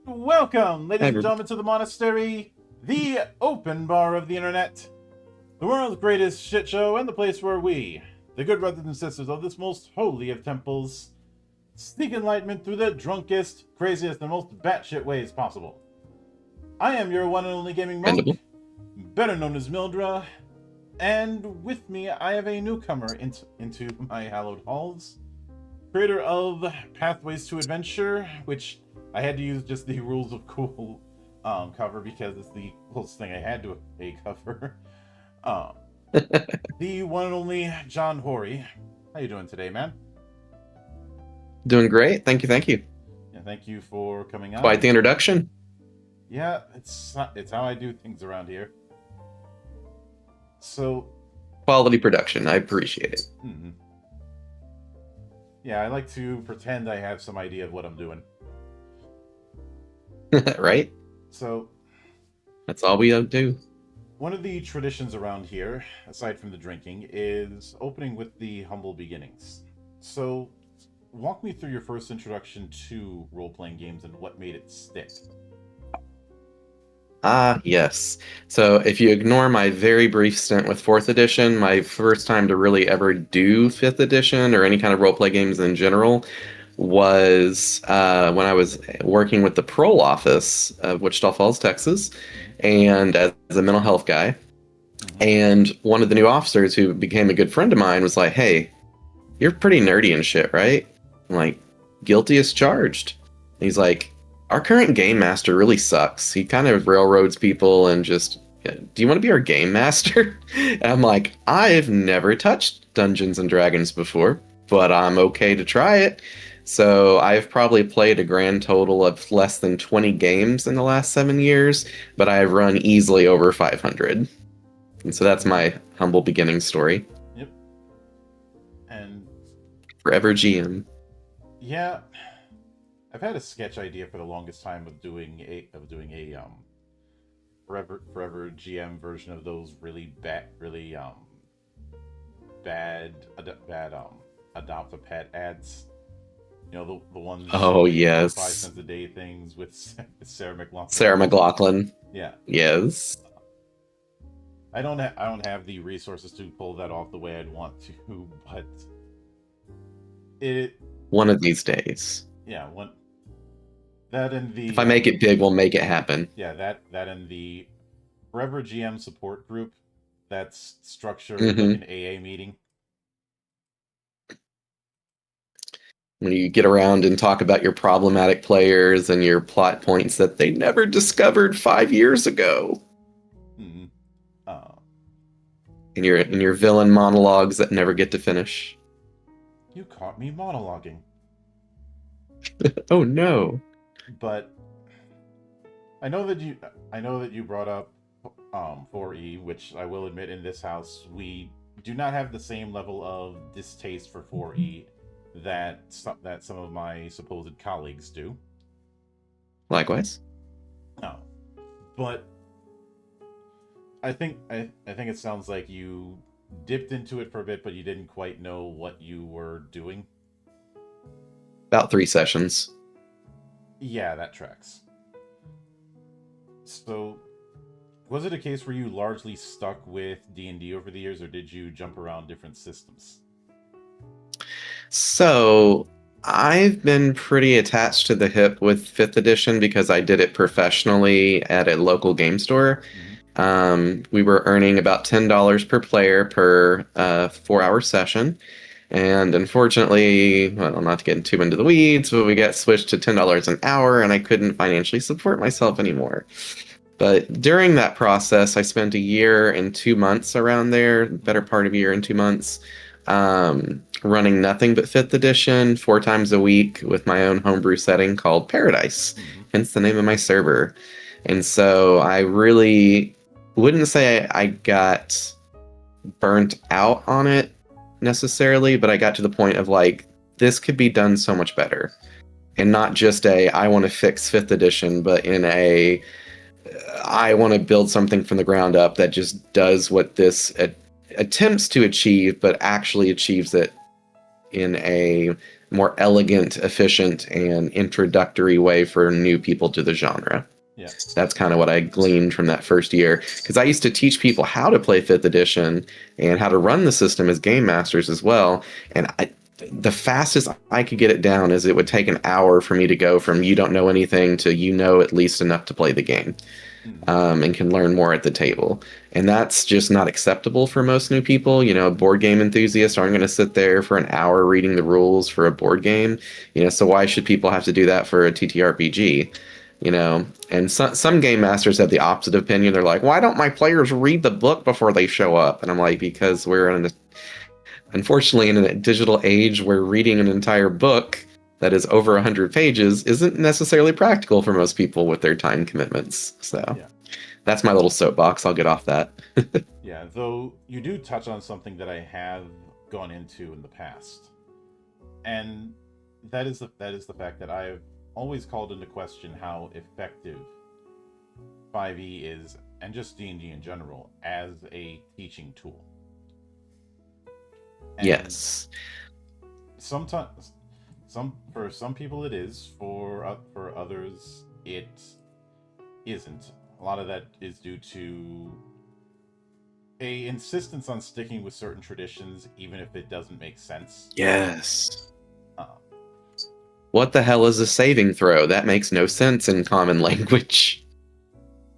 Welcome, ladies and gentlemen, to the monastery, the open bar of the internet, the world's greatest shit show, and the place where we, the good brothers and sisters of this most holy of temples, seek enlightenment through the drunkest, craziest, and most batshit ways possible. I am your one and only gaming monk, better known as Mildra, and with me I have a newcomer into my hallowed halls, creator of Pathways to Adventure, which I had to use just the Rules of Cool cover because it's the closest thing I had to a cover. The one and only John Horry. How you doing today, man? Doing great. Thank you. Yeah, thank you for coming on. Quite the introduction. Yeah, it's how I do things around here. So, quality production. I appreciate it. Mm-hmm. Yeah, I like to pretend I have some idea of what I'm doing. Right? So that's all we do. One of the traditions around here, aside from the drinking, is opening with the humble beginnings. So walk me through your first introduction to role-playing games and what made it stick. Yes. So if you ignore my very brief stint with 4th edition, my first time to really ever do 5th edition or any kind of role-play games in general was when I was working with the parole office of Wichita Falls, Texas, and as a mental health guy. And one of the new officers who became a good friend of mine was like, "Hey, you're pretty nerdy and shit, right?" I'm like, "Guilty as charged." And he's like, "Our current game master really sucks. He kind of railroads people and just, do you want to be our game master?" And I'm like, "I've never touched Dungeons and Dragons before, but I'm okay to try it." So I've probably played a grand total of less than 20 games in the last 7 years, but I've run easily over 500. And so that's my humble beginning story. Yep. And forever GM. Yeah. I've had a sketch idea for the longest time of doing a forever GM version of those really bad adopt a pet ads. You know, the ones. Oh yes. 5 cents a day things with Sarah McLachlan. Sarah McLachlan. Yeah. Yes. I don't have the resources to pull that off the way I'd want to, but one of these days. Yeah, that and the. If I make it big, we'll make it happen. Yeah, that and the Forever GM support group that's structured like an AA meeting. When you get around and talk about your problematic players and your plot points that they never discovered 5 years ago. Mm-hmm. In your villain monologues that never get to finish. You caught me monologuing. Oh no. But I know that you brought up 4E, which I will admit in this house we do not have the same level of distaste for 4E that some of my supposed colleagues do. Likewise. No. But I think it sounds like you dipped into it for a bit, but you didn't quite know what you were doing. About 3 sessions. Yeah, that tracks. So, was it a case where you largely stuck with D&D over the years, or did you jump around different systems? So, I've been pretty attached to the hip with fifth edition because I did it professionally at a local game store. Mhm. We were earning about $10 per player per 4-hour session. And unfortunately, well, not to get too into the weeds, but we got switched to $10 an hour and I couldn't financially support myself anymore. But during that process, I spent a year and 2 months around there, better part of a year and 2 months, running nothing but fifth edition 4 times a week with my own homebrew setting called Paradise, Mhm. hence the name of my server. And so I really wouldn't say I got burnt out on it necessarily, but I got to the point of like, this could be done so much better. And not just I want to fix fifth edition, but in I want to build something from the ground up that just does what this attempts to achieve, but actually achieves it in a more elegant, efficient, and introductory way for new people to the genre. Yeah. That's kind of what I gleaned from that first year. Because I used to teach people how to play 5th edition and how to run the system as game masters as well. And the fastest I could get it down is it would take an hour for me to go from you don't know anything to you know at least enough to play the game, and can learn more at the table. And that's just not acceptable for most new people. You know, board game enthusiasts aren't going to sit there for an hour reading the rules for a board game. You know, so why should people have to do that for a TTRPG? You know, and some game masters have the opposite opinion. They're like, why don't my players read the book before they show up? And I'm like, because unfortunately in a digital age where reading an entire book that is over 100 pages isn't necessarily practical for most people with their time commitments. So Yeah. that's my little soapbox. I'll get off that. Yeah, though you do touch on something that I have gone into in the past. And that is the fact that I've always called into question how effective 5e is, and just D&D in general, as a teaching tool. And Yes. sometimes for some people it is, for others it isn't. A lot of that is due to a insistence on sticking with certain traditions even if it doesn't make sense. Yes. Um, What the hell is a saving throw? That makes no sense in common language.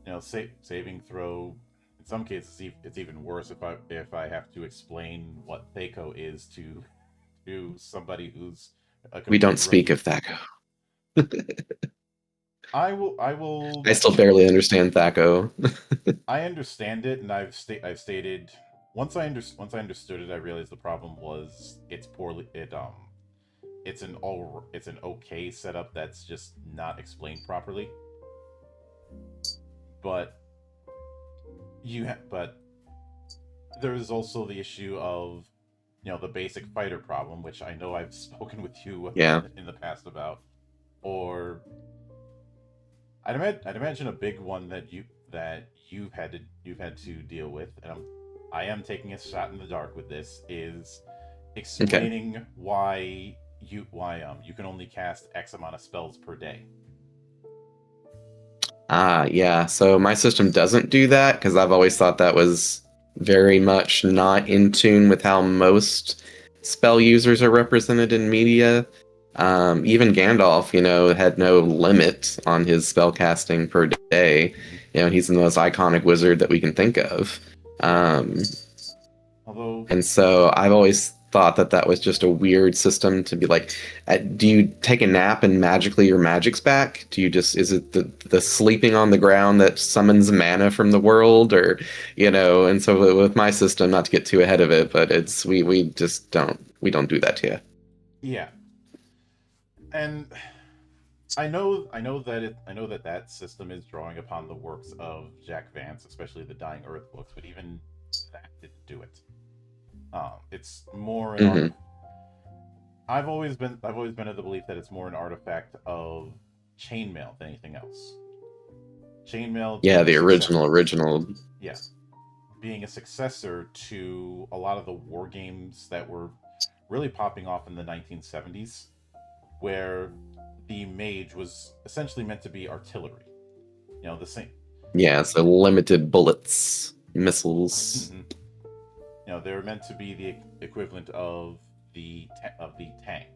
you know, saving throw. In some cases, it's even worse if I have to explain what Thaco is to somebody who's a We don't complete speak rookie. of Thaco. I will. I still barely understand Thaco. I understand it, and I've stated once once I understood it, I realized the problem was it's an okay setup that's just not explained properly. But but there's also the issue of, you know, the basic fighter problem, which I know I've spoken with you Yeah. in the past about, or I'd imagine a big one that you've had to deal with, and I am taking a shot in the dark with this, is Okay. explaining why you can only cast X amount of spells per day. Yeah. So my system doesn't do that because I've always thought that was very much not in tune with how most spell users are represented in media. Even Gandalf, you know, had no limit on his spell casting per day. You know, he's the most iconic wizard that we can think of. Although, And so I've always thought that that was just a weird system to be like, do you take a nap and magically your magic's back? Do you just, is it the sleeping on the ground that summons mana from the world, or, you know? And so with my system, not to get too ahead of it, but it's, we just don't do that to you. yeah, and I know that system is drawing upon the works of Jack Vance, especially the Dying Earth books, but even that didn't do it. It's more an Hmm. I've always been of the belief that it's more an artifact of chainmail than anything else. Chainmail Yeah, being a the successor, original. yeah, being a successor to a lot of the war games that were really popping off in the 1970s, where the mage was essentially meant to be artillery. You know, the same. Yeah, so limited bullets, missiles. Mhm. You know, they're meant to be the equivalent of the tank.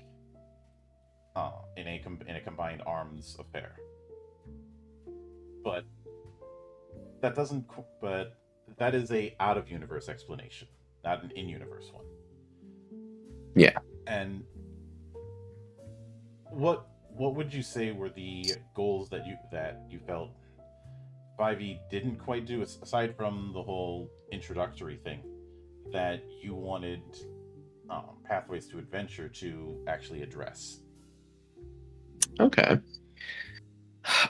in a combined arms affair. But that doesn't. But that is a out of universe explanation, not an in universe one. Yeah. And what would you say were the goals that you felt 5e didn't quite do, aside from the whole introductory thing, that you wanted Pathways to Adventure to actually address? Okay.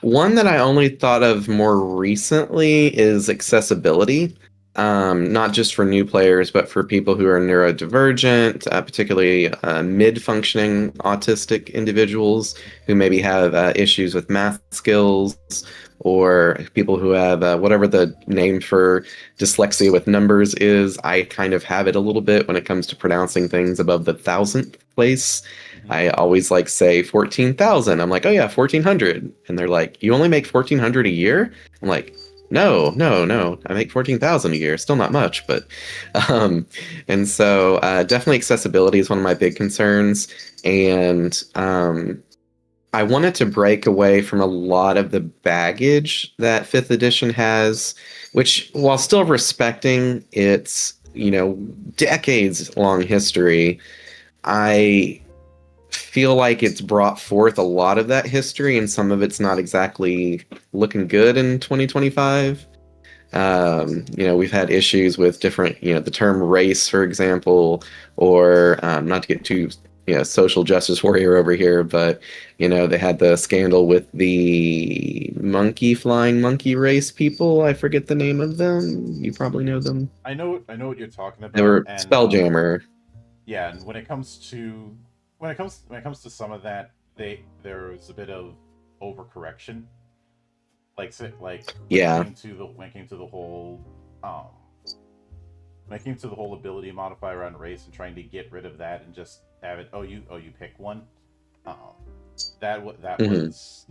One that I only thought of more recently is accessibility. Not just for new players, but for people who are neurodivergent, particularly mid-functioning autistic individuals who maybe have issues with math skills, or people who have whatever the name for dyslexia with numbers is. I kind of have it a little bit when it comes to pronouncing things above the thousandth place. I always like say 14,000. I'm like, oh yeah, 1,400. And they're like, you only make 1,400 a year? I'm like, no. I make 14,000 a year. Still not much, but and so definitely accessibility is one of my big concerns. And I wanted to break away from a lot of the baggage that 5th edition has, which, while still respecting its, decades long history, I feel like it's brought forth a lot of that history, and some of it's not exactly looking good in 2025. We've had issues with different, the term race, for example, or not to get too, social justice warrior over here, but, they had the scandal with the flying monkey race people. I forget the name of them. You probably know them. I know what you're talking about. They were and, Spelljammer. Yeah, and when it comes to some of that, there's a bit of overcorrection. Yeah. When it came to the whole ability modifier on race and trying to get rid of that and just have it. You pick one. That was,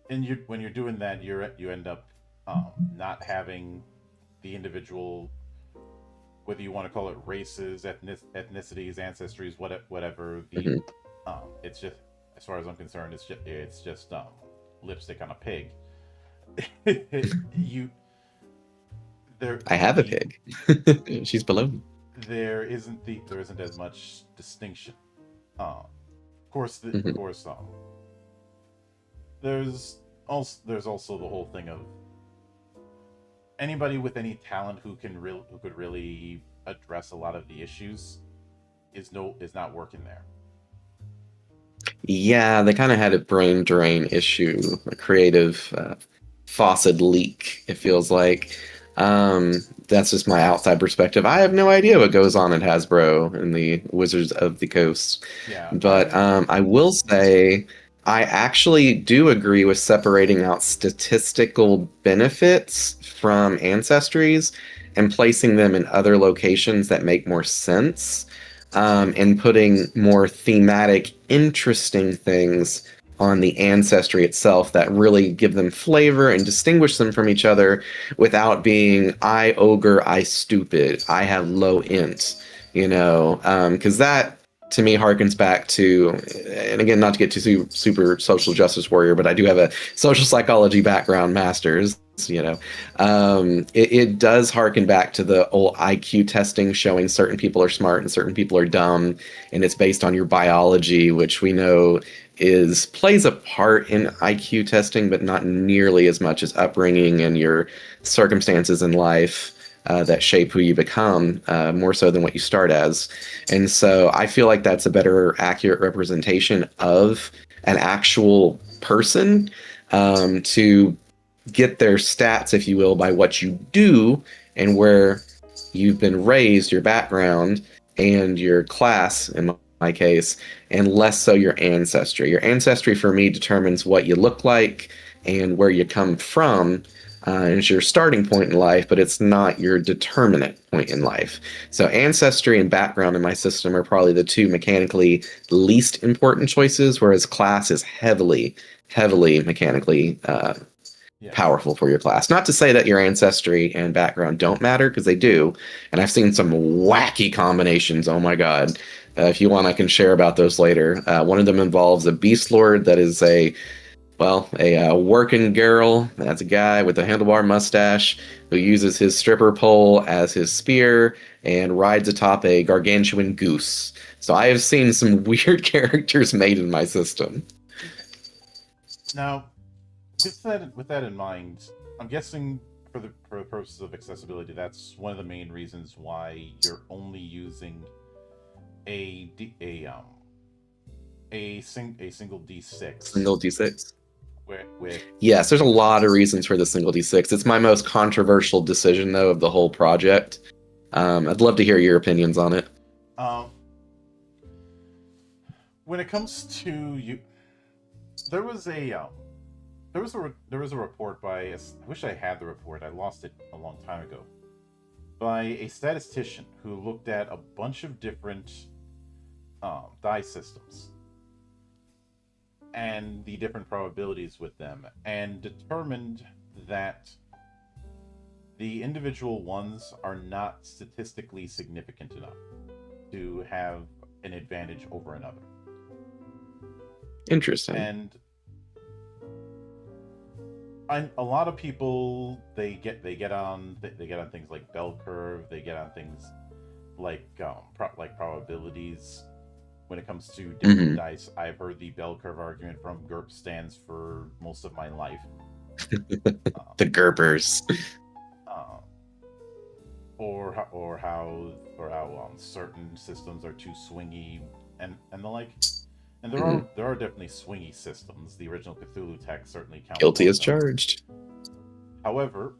and when you're doing that, you end up not having the individual, whether you want to call it races, ethnicities, ancestries, whatever. It's just, as far as I'm concerned, it's just lipstick on a pig. I have a pig. She's below me. There isn't as much distinction. Of course, there's also the whole thing of anybody with any talent who could really address a lot of the issues is not working there. Yeah, they kind of had a brain drain issue, a creative faucet leak, it feels like. That's just my outside perspective. I have no idea what goes on at Hasbro and the Wizards of the Coast. Yeah, but I will say I actually do agree with separating out statistical benefits from ancestries and placing them in other locations that make more sense, and putting more thematic, interesting things on the ancestry itself that really give them flavor and distinguish them from each other without being I ogre, I stupid, I have low int, because that to me harkens back to, and again, not to get too super social justice warrior, but I do have a social psychology background, master's. It does harken back to the old IQ testing showing certain people are smart and certain people are dumb, and it's based on your biology, which we know plays a part in IQ testing, but not nearly as much as upbringing and your circumstances in life that shape who you become, more so than what you start as. And so I feel like that's a better accurate representation of an actual person, to get their stats, if you will, by what you do and where you've been raised, your background, and your class, in my case, and less so your ancestry. Your ancestry, for me, determines what you look like and where you come from. It's your starting point in life, but it's not your determinant point in life. So ancestry and background in my system are probably the two mechanically least important choices, whereas class is heavily mechanically powerful for your class. Not to say that your ancestry and background don't matter, because they do. And I've seen some wacky combinations, oh my god, If you want, I can share about those later. One of them involves a beast lord that is a working girl. That's a guy with a handlebar mustache who uses his stripper pole as his spear and rides atop a gargantuan goose. So I have seen some weird characters made in my system. Now, with that in mind, I'm guessing for the purposes of accessibility, that's one of the main reasons why you're only using a single D6. Single D6. With Yes, there's a lot of reasons for the single D6. It's my most controversial decision, though, of the whole project. I'd love to hear your opinions on it. When it comes to you, there was a report by I wish I had the report. I lost it a long time ago. By a statistician who looked at a bunch of different die systems and the different probabilities with them, and determined that the individual ones are not statistically significant enough to have an advantage over another. Interesting. And a lot of people they get on things like bell curve. They get on things like probabilities. When it comes to different dice, I've heard the bell curve argument from GURP stands for most of my life. The GURPers. Or how certain systems are too swingy and the like. And there are definitely swingy systems. The original Cthulhu text certainly counts. Guilty as charged. However,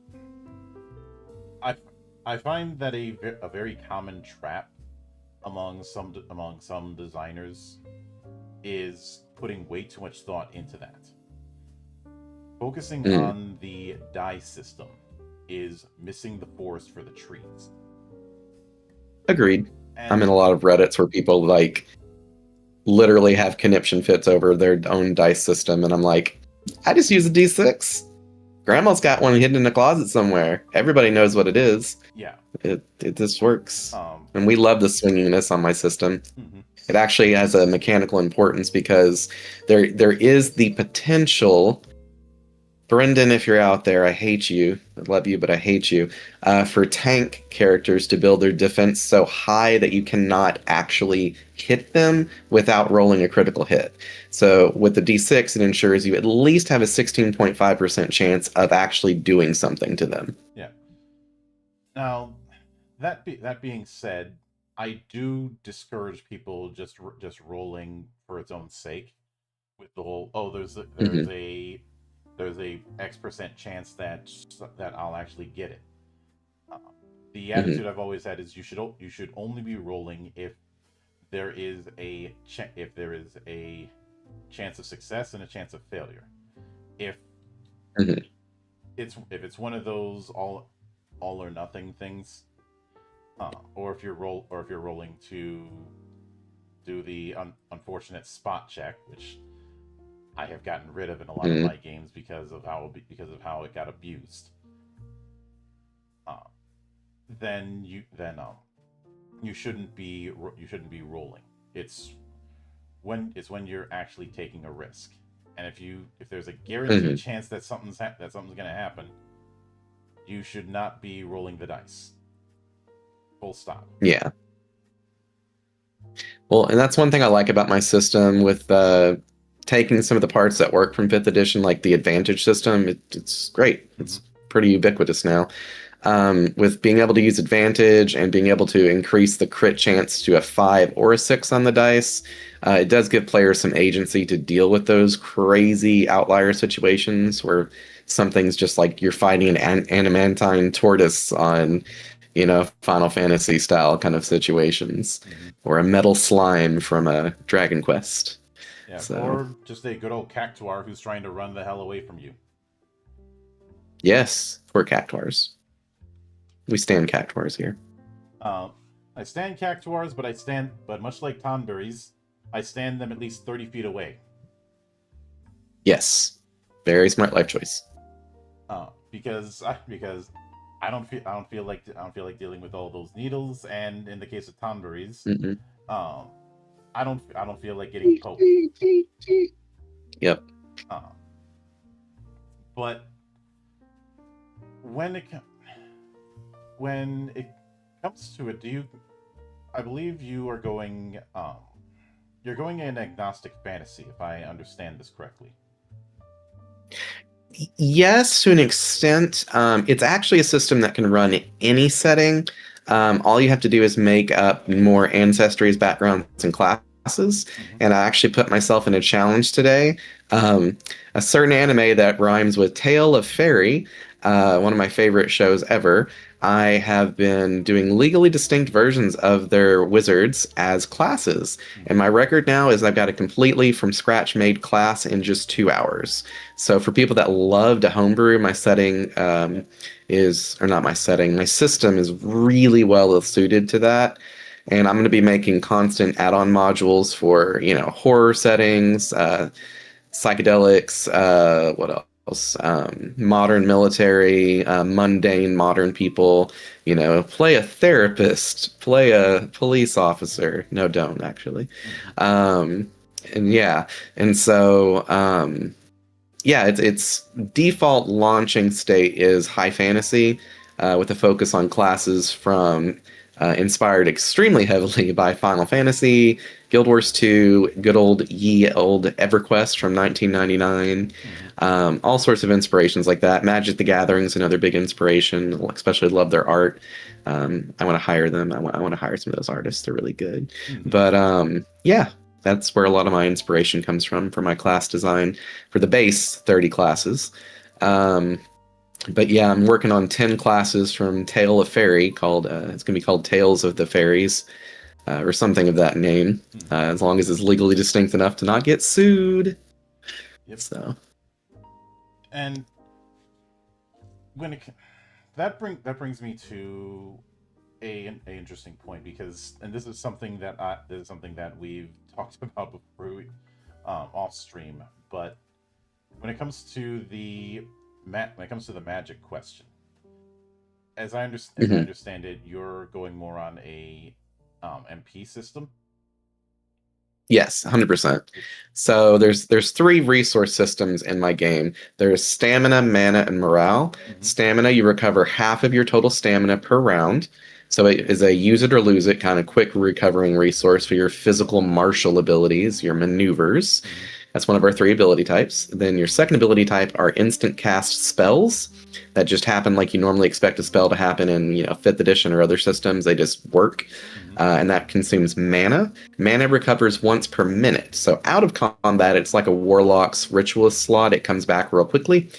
I find that a very common trap among some designers is putting way too much thought into that. Focusing on the die system is missing the forest for the trees. Agreed. I'm in a lot of Reddits where people like literally have conniption fits over their own dice system, and I'm like, I just use a D6. Grandma's got one hidden in a closet somewhere. Everybody knows what it is. Yeah. It just works. And we love the swinginess on my system. It actually has a mechanical importance because there is the potential, Brendan, if you're out there, I hate you. I love you, but I hate you. For tank characters to build their defense so high that you cannot actually hit them without rolling a critical hit. So with the D6, it ensures you at least have a 16.5% chance of actually doing something to them. Yeah. Now, that being said, I do discourage people just rolling for its own sake with the whole there's a X% chance that I'll actually get it. The attitude I've always had is you should only be rolling if there is a chance of success and a chance of failure. If it's one of those all or nothing things, or if you're rolling to do the unfortunate spot check, which I have gotten rid of in a lot of my games because of how it got abused. Then you shouldn't be rolling. It's when you're actually taking a risk, and if there's a guaranteed chance that something's going to happen, you should not be rolling the dice. Full stop. Yeah. Well, and that's one thing I like about my system with taking some of the parts that work from 5th edition, like the advantage system. It's great. It's pretty ubiquitous now. With being able to use advantage and being able to increase the crit chance to a 5 or a 6 on the dice, it does give players some agency to deal with those crazy outlier situations where something's just like you're fighting an adamantine tortoise on, Final Fantasy style kind of situations, or a metal slime from a Dragon Quest. Yeah, or just a good old cactuar who's trying to run the hell away from you. Yes, we're cactuars. We stand cactuars here. I stand cactuars, but much like tonberries, I stand them at least 30 feet away. Yes, very smart life choice. Because I don't feel like dealing with all those needles, and in the case of tonberries, I don't feel like getting poked. Yep. Uh, but when when it comes to it, I believe you are going. You're going in agnostic fantasy, if I understand this correctly. Yes, to an extent. It's actually a system that can run any setting. All you have to do is make up more ancestries, backgrounds, and classes. Mm-hmm. And I actually put myself in a challenge today. Um, a certain anime that rhymes with Tale of Fairy, one of my favorite shows ever. I have been doing legally distinct versions of their wizards as classes. And my record now is I've got a completely from scratch made class in just 2 hours. So for people that love to homebrew, my setting or not my setting, my system is really well suited to that. And I'm going to be making constant add-on modules for, horror settings, psychedelics, what else? Modern military, mundane modern people, play a therapist, play a police officer. No, don't actually. And yeah, and so yeah, its default launching state is high fantasy, with a focus on classes from inspired extremely heavily by Final Fantasy, Guild Wars 2, good old ye old EverQuest from 1999, all sorts of inspirations like that. Magic the Gathering's another big inspiration. Especially love their art. I want to hire them. I want to hire some of those artists. They're really good. Mm-hmm. But yeah, that's where a lot of my inspiration comes from for my class design for the base 30 classes. But yeah, I'm working on 10 classes from Tale of Fairy called, it's going to be called Tales of the Fairies, or something of that name, as long as it's legally distinct enough to not get sued. Yep. So. And when that brings me to a interesting point, because, and this is something that we've talked about before, off stream, but when it comes to the magic question, as I understand it, you're going more on a MP system. Yes, 100%. So there's three resource systems in my game. There's stamina, mana, and morale. Stamina, you recover half of your total stamina per round. So it is a use it or lose it kind of quick recovering resource for your physical martial abilities, your maneuvers. That's one of our three ability types. Then your second ability type are instant cast spells that just happen like you normally expect a spell to happen in 5th edition or other systems. They just work. And that consumes mana. Mana recovers once per minute. So out of combat, it's like a warlock's ritualist slot. It comes back real quickly.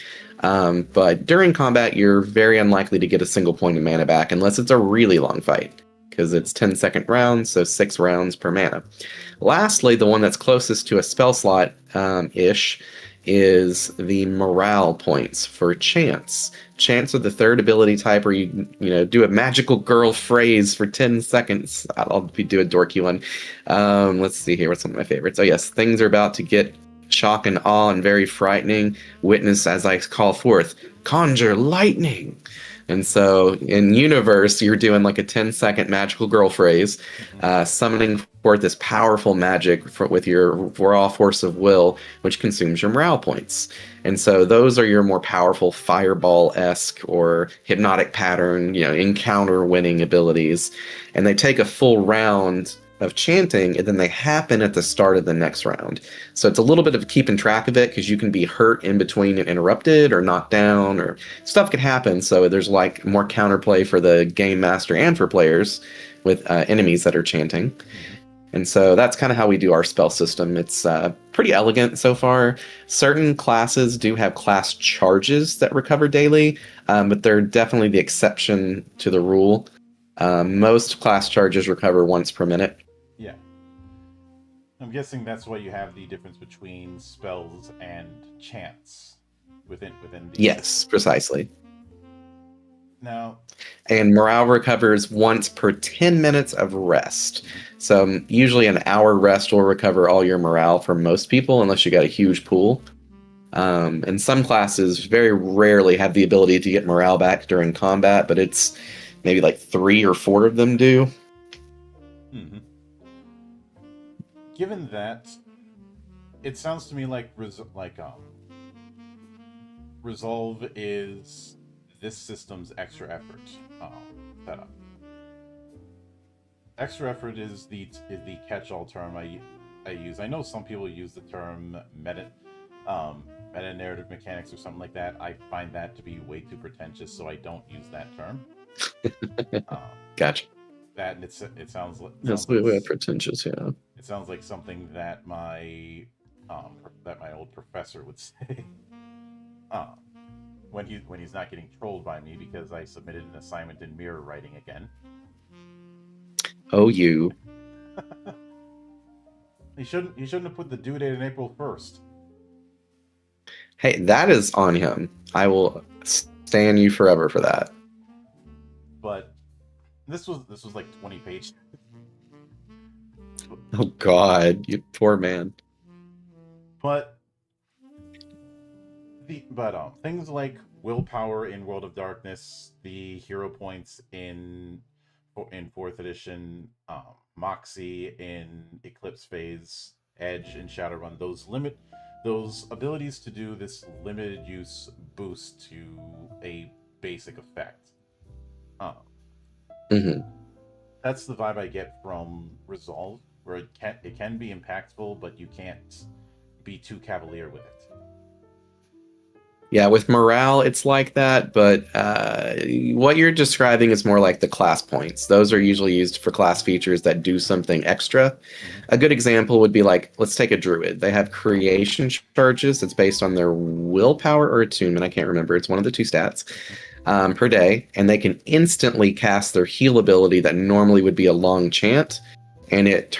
But during combat, you're very unlikely to get a single point of mana back unless it's a really long fight, because it's 10-second rounds, so 6 rounds per mana. Lastly, the one that's closest to a spell slot ish is the morale points for chants. Chants are the third ability type where you do a magical girl phrase for 10 seconds. I'll do a dorky one. Let's see here. What's some of my favorites? Oh yes, things are about to get shock and awe and very frightening. Witness as I call forth, conjure lightning. And so in universe, you're doing like a 10-second magical girl phrase, summoning forth this powerful magic with your raw force of will, which consumes your morale points. And so those are your more powerful fireball-esque or hypnotic pattern, encounter winning abilities. And they take a full round of chanting, and then they happen at the start of the next round. So it's a little bit of keeping track of it, because you can be hurt in between and interrupted or knocked down, or stuff can happen. So there's like more counterplay for the game master and for players with enemies that are chanting. And so that's kind of how we do our spell system. It's pretty elegant so far. Certain classes do have class charges that recover daily, but they're definitely the exception to the rule. Most class charges recover once per minute. Yeah. I'm guessing that's why you have the difference between spells and chants within the... Yes, precisely. Now... And morale recovers once per 10 minutes of rest. So usually an hour rest will recover all your morale for most people, unless you got a huge pool. And some classes very rarely have the ability to get morale back during combat, but it's maybe like 3 or 4 of them do. given that, it sounds to me like Resolve is this system's extra effort setup. Extra effort is the catch-all term I use. I know some people use the term meta narrative mechanics or something like that. I find that to be way too pretentious, so I don't use that term. Gotcha. That and it sounds like pretentious, yeah. It sounds like something that my old professor would say. When he's not getting trolled by me because I submitted an assignment in mirror writing again. Oh, you. He shouldn't have put the due date on April 1st. Hey, that is on him. I will stand you forever for that. But this was like 20 pages. Oh God, you poor man. But things like willpower in World of Darkness, the hero points in 4th edition, Moxie in Eclipse Phase, Edge in Shadowrun, those abilities to do this limited use boost to a basic effect. That's the vibe I get from Resolve, where it can be impactful, but you can't be too cavalier with it. Yeah, with morale, it's like that, but what you're describing is more like the class points. Those are usually used for class features that do something extra. A good example would be like, let's take a druid. They have creation charges that's based on their willpower or attunement. I can't remember. It's one of the two stats per day, and they can instantly cast their heal ability that normally would be a long chant, and it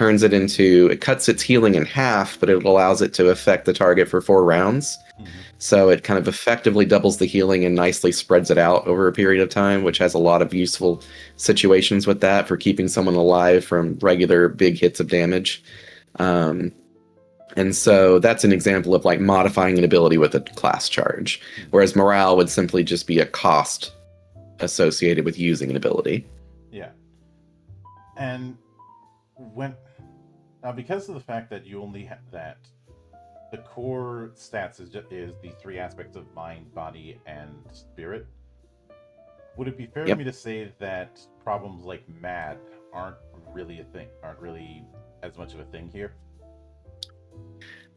cuts its healing in half, but it allows it to affect the target for 4 rounds. So it kind of effectively doubles the healing and nicely spreads it out over a period of time, which has a lot of useful situations with that for keeping someone alive from regular big hits of damage. And so that's an example of like modifying an ability with a class charge, whereas morale would simply just be a cost associated with using an ability. Yeah. And because of the fact that you only have that, the core stats is the 3 aspects of mind, body, and spirit. Would it be fair to me to say that problems like MAD aren't really as much of a thing here?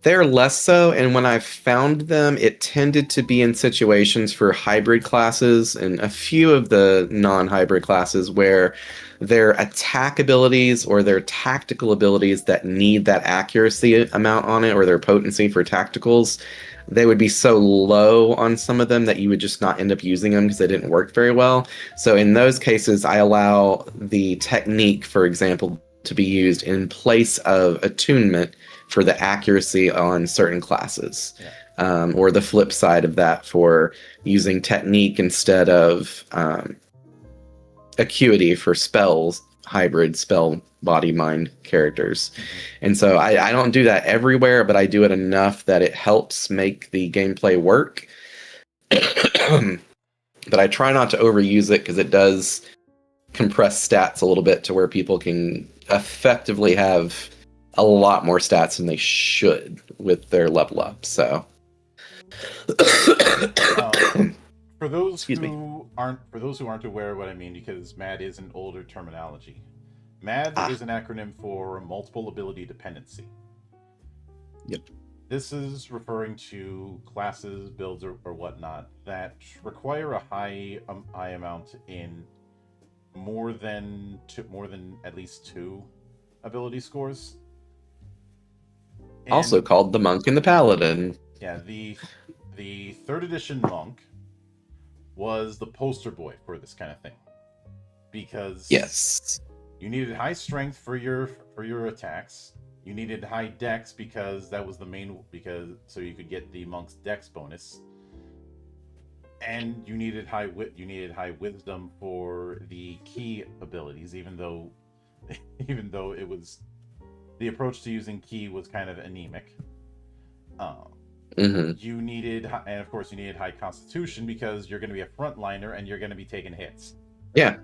They're less so, and when I've found them, it tended to be in situations for hybrid classes and a few of the non-hybrid classes where their attack abilities or their tactical abilities that need that accuracy amount on it, or their potency for tacticals, they would be so low on some of them that you would just not end up using them because they didn't work very well. So in those cases, I allow the technique, for example, to be used in place of attunement for the accuracy on certain classes. Or the flip side of that for using technique instead of acuity for spells, hybrid spell body mind characters. And so I don't do that everywhere, but I do it enough that it helps make the gameplay work. But I try not to overuse it because it does compress stats a little bit to where people can effectively have a lot more stats than they should with their level up. So for those who aren't aware of what I mean, because MAD is an older terminology. MAD is an acronym for multiple ability dependency. Yep. This is referring to classes, builds, or whatnot that require a high amount in more than at least 2 ability scores. Also called the Monk and the Paladin. Yeah, the 3rd edition Monk was the poster boy for this kind of thing, because you needed high strength for your attacks. You needed high dex because that was so you could get the Monk's dex bonus, and you needed high wisdom for the key abilities, even though it was the approach to using key was kind of anemic. You needed, and of course you needed high constitution because you're going to be a frontliner and you're going to be taking hits. Yeah.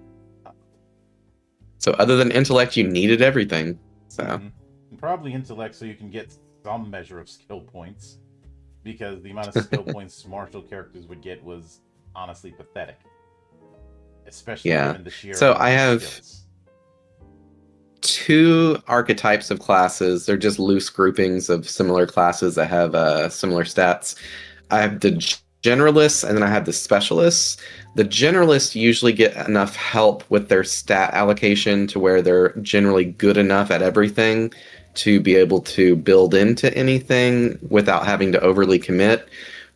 So other than intellect, you needed everything. So probably intellect, so you can get some measure of skill points, because the amount of skill points martial characters would get was honestly pathetic, especially Yeah. given the sheer So amount I of have skills. two archetypes of classes. They're just loose groupings of similar classes that have similar stats. I have the generalists and then I have the specialists. The generalists usually get enough help with their stat allocation to where they're generally good enough at everything to be able to build into anything without having to overly commit.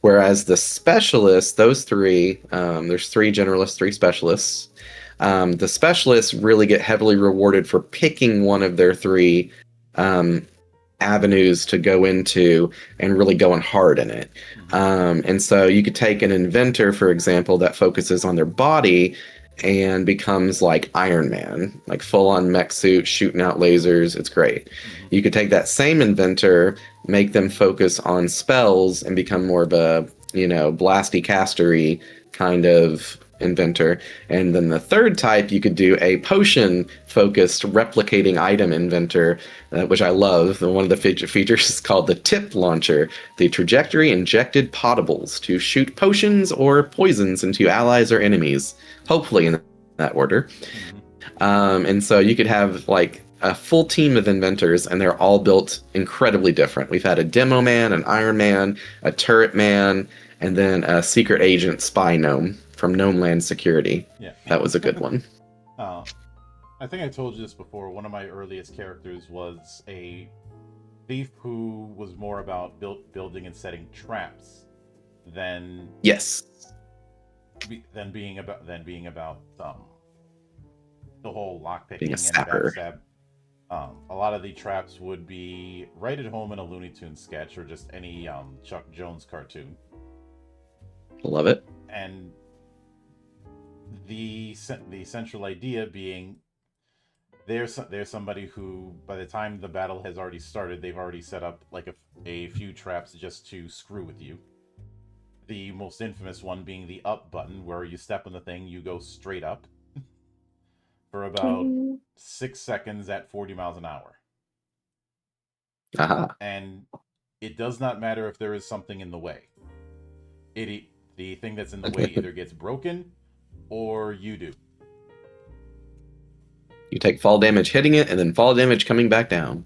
Whereas the specialists, those three, there's three generalists, three specialists. The specialists really get heavily rewarded for picking one of their three um, avenues to go into and really going hard in it. And so you could take an inventor, for example, that focuses on their body and becomes like Iron Man, like full on mech suit, shooting out lasers. It's great. You could take that same inventor, make them focus on spells and become more of a, blasty castery kind of inventor. And then the third type, you could do a potion focused replicating item inventor, which I love. And one of the features is called the tip launcher, the trajectory injected potables to shoot potions or poisons into allies or enemies, hopefully in that order. And so you could have like a full team of inventors, and they're all built incredibly different. We've had a demo man, an Iron Man, a turret man, and then a secret agent spy gnome from Gnome Land Security. Yeah. That was a good one. I think I told you this before. One of my earliest characters was a thief who was more about building and setting traps than Yes. being about the whole lockpicking Being a and sapper. backstab. A lot of the traps would be right at home in a Looney Tunes sketch or just any Chuck Jones cartoon. Love it. And the central idea being there's somebody who, by the time the battle has already started, they've already set up like a few traps just to screw with you. The most infamous one being the up button, where you step on the thing, you go straight up for about 6 seconds at 40 miles an hour. And it does not matter if there is something in the way. The thing that's in the way either gets broken or you do. You take fall damage hitting it and then fall damage coming back down.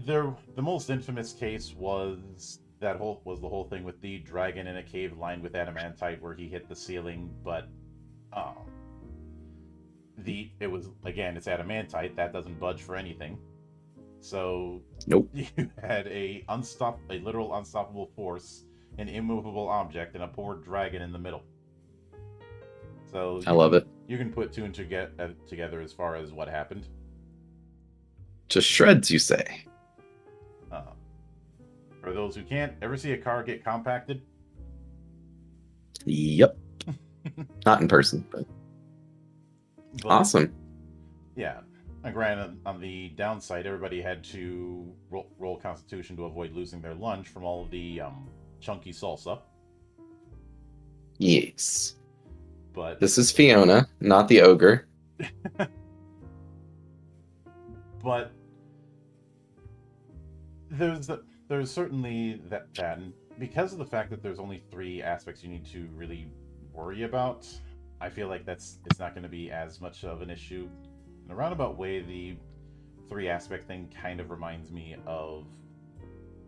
The most infamous case was the whole thing with the dragon in a cave lined with adamantite where he hit the ceiling, but it's adamantite that doesn't budge for anything. So nope. You had a literal unstoppable force, an immovable object, and a poor dragon in the middle. So I love it. You can put two and two together as far as what happened. To shreds, you say? For those who can't, ever see a car get compacted? Yep. Not in person, but awesome. Yeah. And granted, on the downside, everybody had to roll Constitution to avoid losing their lunch from all of the chunky salsa. Yes. But this is Fiona, not the ogre. But there's certainly that, and because of the fact that there's only 3 aspects you need to really worry about, I feel like it's not going to be as much of an issue. In a roundabout way, the 3 aspect thing kind of reminds me of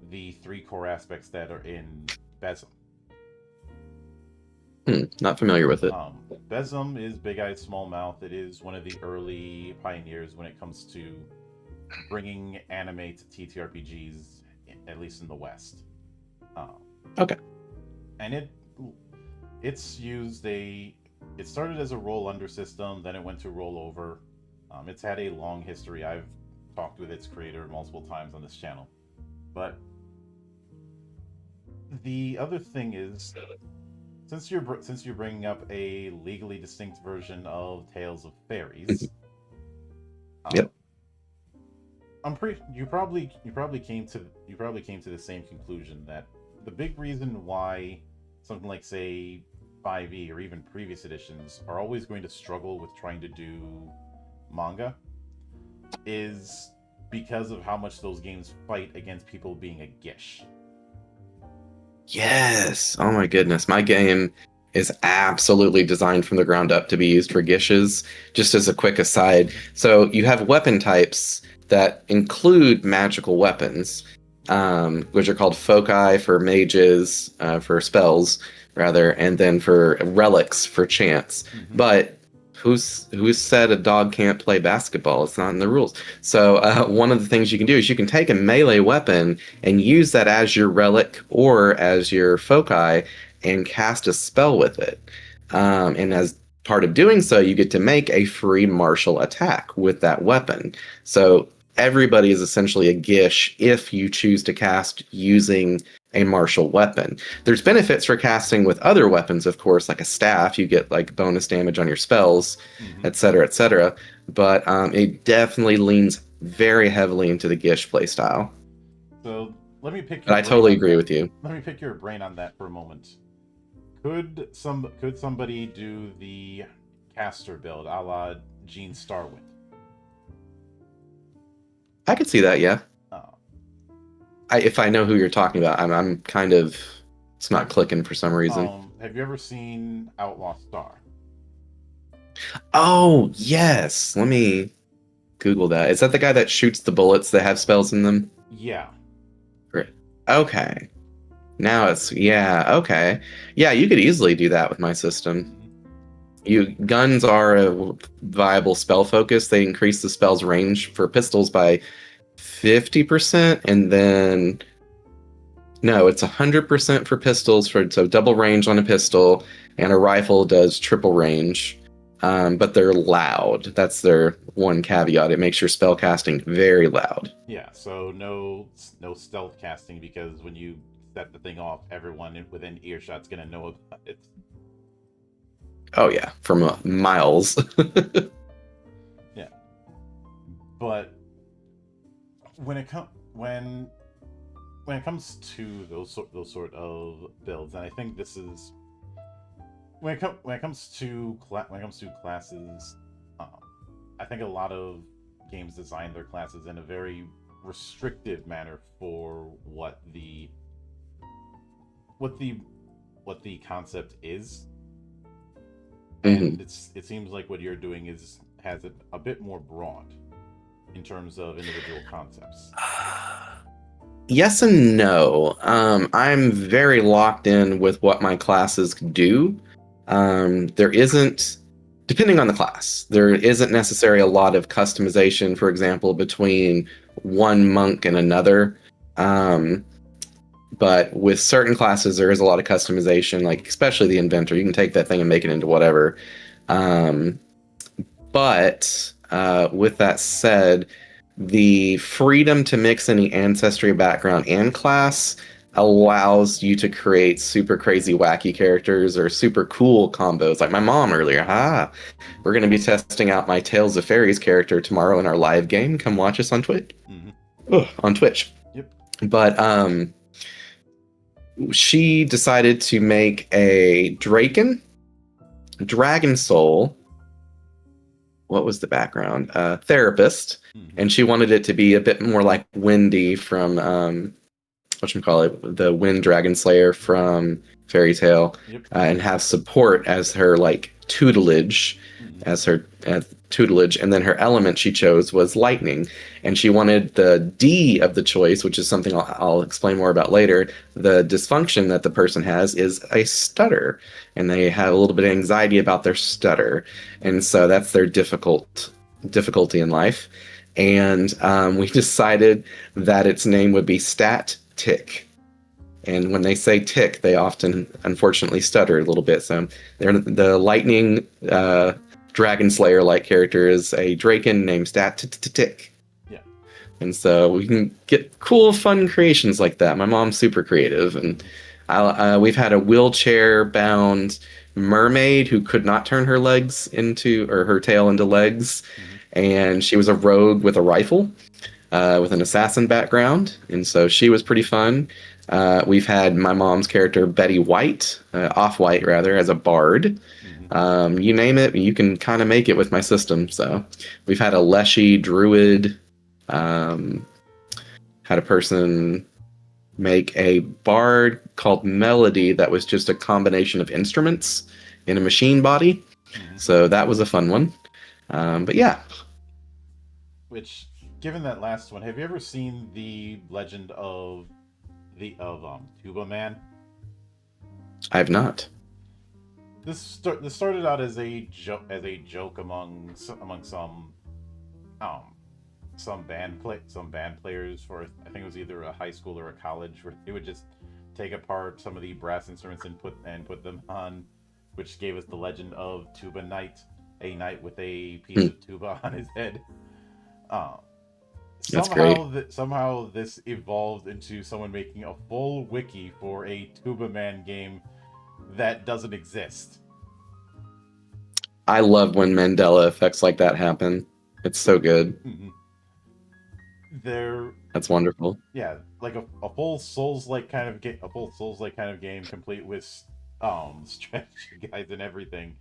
the 3 core aspects that are in Besm. Not familiar with it. Besm is big eyes, small mouth. It is one of the early pioneers when it comes to bringing anime to TTRPGs, at least in the West. Okay. And it started as a roll under system, then it went to roll over. It's had a long history. I've talked with its creator multiple times on this channel. But the other thing is, since you're bringing up a legally distinct version of Tales of Fairies, yep. You probably came to the same conclusion that the big reason why something like, say, 5e or even previous editions are always going to struggle with trying to do manga is because of how much those games fight against people being a gish. Yes. Oh my goodness. My game is absolutely designed from the ground up to be used for gishes. Just as a quick aside, so you have weapon types that include magical weapons, which are called foci for mages, for spells, rather, and then for relics for chants. Mm-hmm. But who's said a dog can't play basketball? It's not in the rules. So one of the things you can do is you can take a melee weapon and use that as your relic or as your foci and cast a spell with it. And as part of doing so, you get to make a free martial attack with that weapon. So everybody is essentially a gish if you choose to cast using a martial weapon. There's benefits for casting with other weapons, of course, like a staff. You get like bonus damage on your spells, etc., etc. But it definitely leans very heavily into the gish playstyle. So let me pick. I totally agree with you. Let me pick your brain on that for a moment. Could somebody do the caster build, a la Gene Starwind? I could see that, yeah. Oh. If I know who you're talking about, I'm kind of, it's not clicking for some reason. Have you ever seen Outlaw Star? Oh, yes. Let me Google that. Is that the guy that shoots the bullets that have spells in them? Yeah. Great. Okay. Now okay. Yeah, you could easily do that with my system. Guns are a viable spell focus. They increase the spell's range for pistols by 50%, and then no, it's 100% for pistols, so double range on a pistol, and a rifle does triple range. But they're loud. That's their one caveat. It makes your spell casting very loud. Yeah, so no stealth casting, because when you set the thing off, everyone within earshot's gonna know about it. Oh yeah, from miles. Yeah, but when it comes to those sort of builds, and I think this is when it comes to classes, I think a lot of games design their classes in a very restrictive manner for what the concept is. And it seems like what you're doing has it a bit more broad in terms of individual concepts. Yes and no. I'm very locked in with what my classes do. There isn't, depending on the class, there isn't necessarily a lot of customization, for example, between one monk and another. But with certain classes, there is a lot of customization, like especially the inventor. You can take that thing and make it into whatever. But with that said, the freedom to mix any ancestry, background, and class allows you to create super crazy, wacky characters or super cool combos. Like my mom earlier. We're going to be testing out my Tales of Fairies character tomorrow in our live game. Come watch us on Twitch. On Twitch. Yep. But she decided to make a Draken, Dragon Soul. What was the background? Therapist. And she wanted it to be a bit more like Wendy from the Wind Dragon Slayer from Fairy Tale. Yep. And have support as her like tutelage, and then her element she chose was lightning, and she wanted the D of the choice, which is something I'll explain more about later. The dysfunction that the person has is a stutter, and they have a little bit of anxiety about their stutter, and so that's their difficulty in life. And we decided that its name would be Stat Tick. And when they say tick, they often, unfortunately, stutter a little bit. So the lightning Dragon Slayer-like character is a Draken named Stat Tick. Yeah. And so we can get cool, fun creations like that. My mom's super creative. And we've had a wheelchair-bound mermaid who could not turn her her tail into legs. And she was a rogue with a rifle, with an assassin background. And so she was pretty fun. We've had my mom's character, Betty White, Off-White rather, as a bard. You name it, you can kind of make it with my system. So we've had a Leshy Druid, had a person make a bard called Melody that was just a combination of instruments in a machine body. So that was a fun one. But yeah. Which, given that last one, have you ever seen the legend of Tuba Man? I have not. This started out as a joke among some band players for, I think it was either a high school or a college, where they would just take apart some of the brass instruments and put them on, which gave us the legend of Tuba Knight, a knight with a piece of tuba on his head. Somehow this evolved into someone making a full wiki for a Tuba Man game that doesn't exist. I love when Mandela effects like that happen. It's so good. That's wonderful. Yeah, like a full Souls-like kind of game, complete with strategy guides and everything.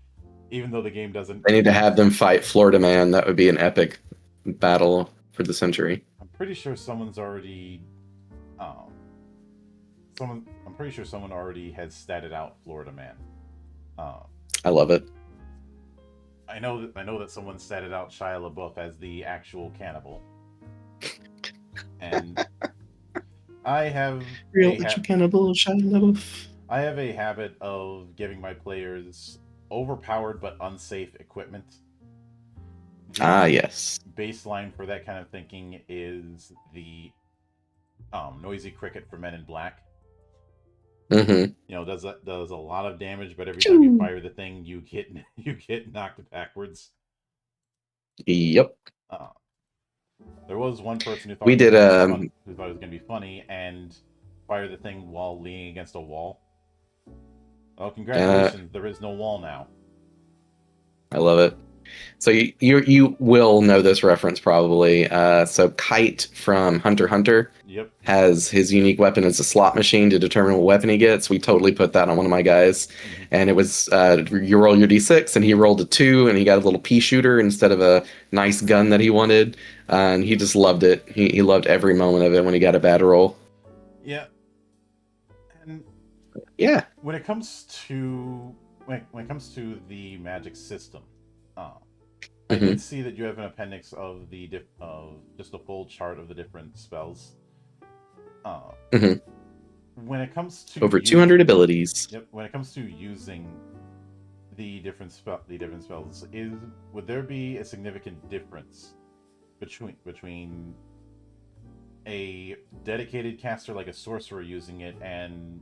Even though the game doesn't. They need to have them fight Florida Man. That would be an epic battle for the century. I'm pretty sure someone already has statted out Florida Man. I love it. I know that someone statted out Shia LaBeouf as the actual cannibal. And I have cannibal Shia LaBeouf. I have a habit of giving my players overpowered but unsafe equipment. Yes. Baseline for that kind of thinking is the noisy cricket for Men in Black. Mm-hmm. You know, does a lot of damage, but every time you fire the thing, you get knocked backwards. Yep. There was one person who thought it was going to be funny and fire the thing while leaning against a wall. Oh, congratulations! There is no wall now. I love it. So you will know this reference probably. So Kite from Hunter x Hunter has his unique weapon as a slot machine to determine what weapon he gets. We totally put that on one of my guys. And it was you roll your d6 and he rolled a 2 and he got a little pea shooter instead of a nice gun that he wanted. And he just loved it. He loved every moment of it when he got a bad roll. Yeah. And yeah, when it comes to the magic system, I did see that you have an appendix of just a full chart of the different spells. When it comes to over 200 abilities. Yep. When it comes to using the different spells, would there be a significant difference between a dedicated caster like a sorcerer using it and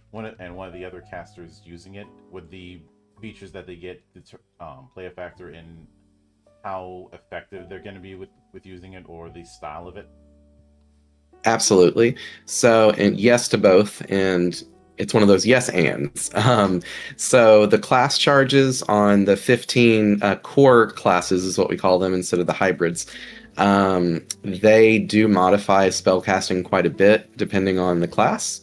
one of the other casters using it? Would the features that they get play a factor in how effective they're going to be with using it, or the style of it? Absolutely. So, and yes to both, and it's one of those yes ands. So the class charges on the 15 core classes is what we call them instead of the hybrids. They do modify spellcasting quite a bit depending on the class.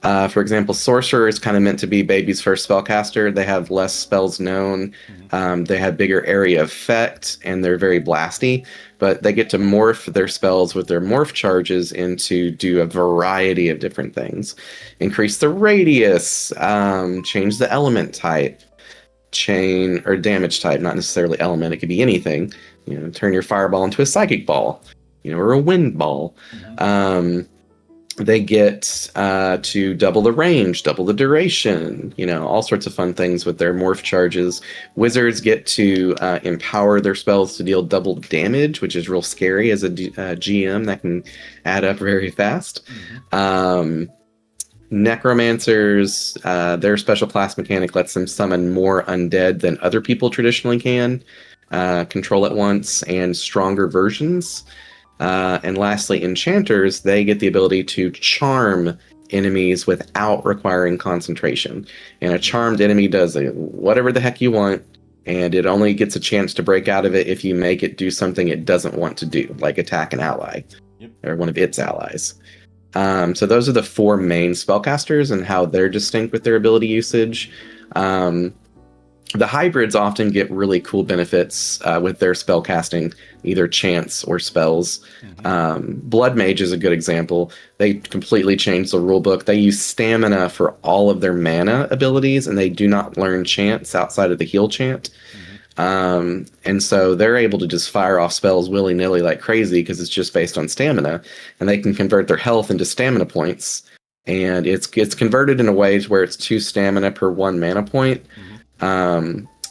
For example, Sorcerer is kind of meant to be baby's first spellcaster. They have less spells known. They have bigger area effect, and they're very blasty. But they get to morph their spells with their morph charges into do a variety of different things. Increase the radius, change the element type, chain or damage type, not necessarily element. It could be anything. You know, turn your fireball into a psychic ball, or a wind ball. They get to double the range, double the duration, all sorts of fun things with their morph charges. Wizards get to empower their spells to deal double damage, which is real scary as a GM. That can add up very fast. Necromancers, their special class mechanic lets them summon more undead than other people traditionally can, control at once, and stronger versions. And lastly, enchanters, they get the ability to charm enemies without requiring concentration. And a charmed enemy does whatever the heck you want, and it only gets a chance to break out of it if you make it do something it doesn't want to do, like attack an ally or one of its allies. So those are the 4 main spellcasters and how they're distinct with their ability usage. The hybrids often get really cool benefits with their spell casting, either chants or spells. Blood Mage is a good example. They completely changed the rulebook. They use stamina for all of their mana abilities, and they do not learn chants outside of the heal chant. And so they're able to just fire off spells willy-nilly like crazy because it's just based on stamina, and they can convert their health into stamina points. And it's converted in a way to where it's 2 stamina per 1 mana point.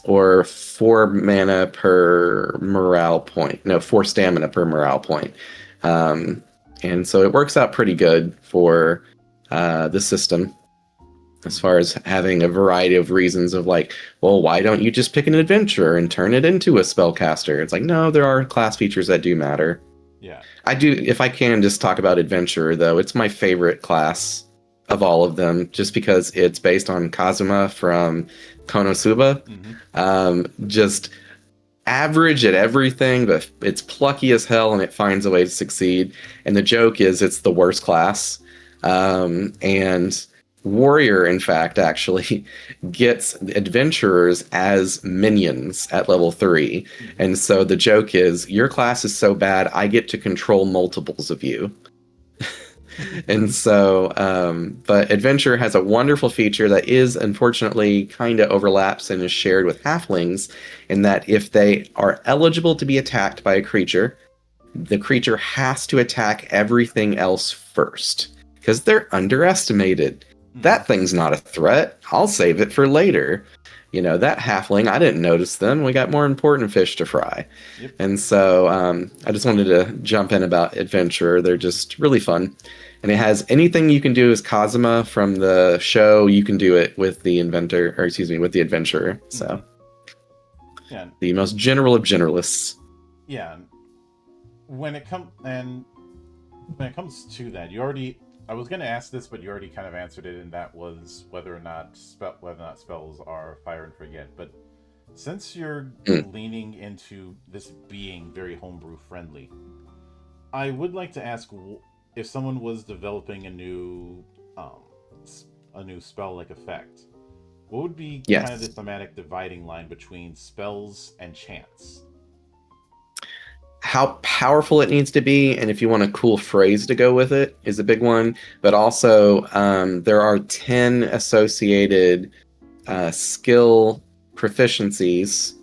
Or 4 mana per morale point. No, 4 stamina per morale point. And so it works out pretty good for the system as far as having a variety of reasons of like, well, why don't you just pick an adventurer and turn it into a spellcaster? It's like, no, there are class features that do matter. Yeah. I do, if I can just talk about adventurer though, it's my favorite class of all of them, just because it's based on Kazuma from Konosuba. Just average at everything, but it's plucky as hell and it finds a way to succeed. And the joke is it's the worst class. And Warrior, in fact, actually gets adventurers as minions at level 3. And so the joke is, your class is so bad, I get to control multiples of you. And so, but Adventure has a wonderful feature that is unfortunately kind of overlaps and is shared with halflings, in that if they are eligible to be attacked by a creature, the creature has to attack everything else first, because they're underestimated. That thing's not a threat. I'll save it for later. You know, that halfling, I didn't notice them. We got more important fish to fry. Yep. And so I just wanted to jump in about Adventurer. They're just really fun. And it has anything you can do as Kazuma from the show, you can do it with the inventor, or excuse me, with the adventurer. So, yeah, the most general of generalists. Yeah, when it comes to that, I was going to ask this, but you already kind of answered it, and that was whether or not spells are fire and forget. But since you're leaning into this being very homebrew friendly, I would like to ask, if someone was developing a new spell-like effect, what would be kind of the thematic dividing line between spells and chants? How powerful it needs to be, and if you want a cool phrase to go with it, is a big one. But also, there are 10 associated skill proficiencies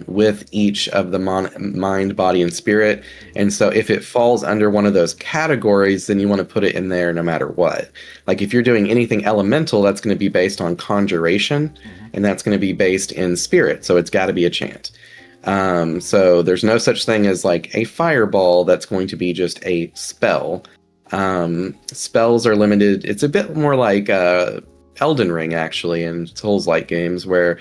with each of the mind, body, and spirit. And so if it falls under one of those categories, then you want to put it in there no matter what. Like if you're doing anything elemental, that's going to be based on conjuration, and that's going to be based in spirit. So it's got to be a chant. So there's no such thing as like a fireball that's going to be just a spell. Spells are limited. It's a bit more like Elden Ring, actually, in Souls-like games, where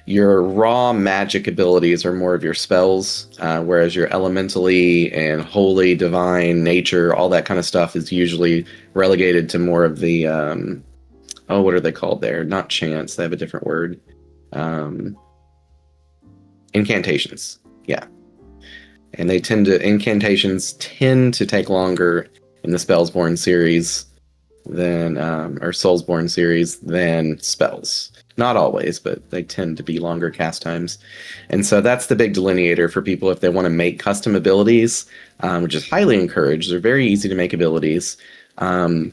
your raw magic abilities are more of your spells, whereas your elementally and holy, divine, nature, all that kind of stuff is usually relegated to more of the, what are they called there? Not chants, they have a different word. Incantations, yeah. And incantations tend to take longer in the Spellsborne series than, or Soulsborne series than spells. Not always, but they tend to be longer cast times. And so that's the big delineator for people if they want to make custom abilities, which is highly encouraged. They're very easy to make abilities. I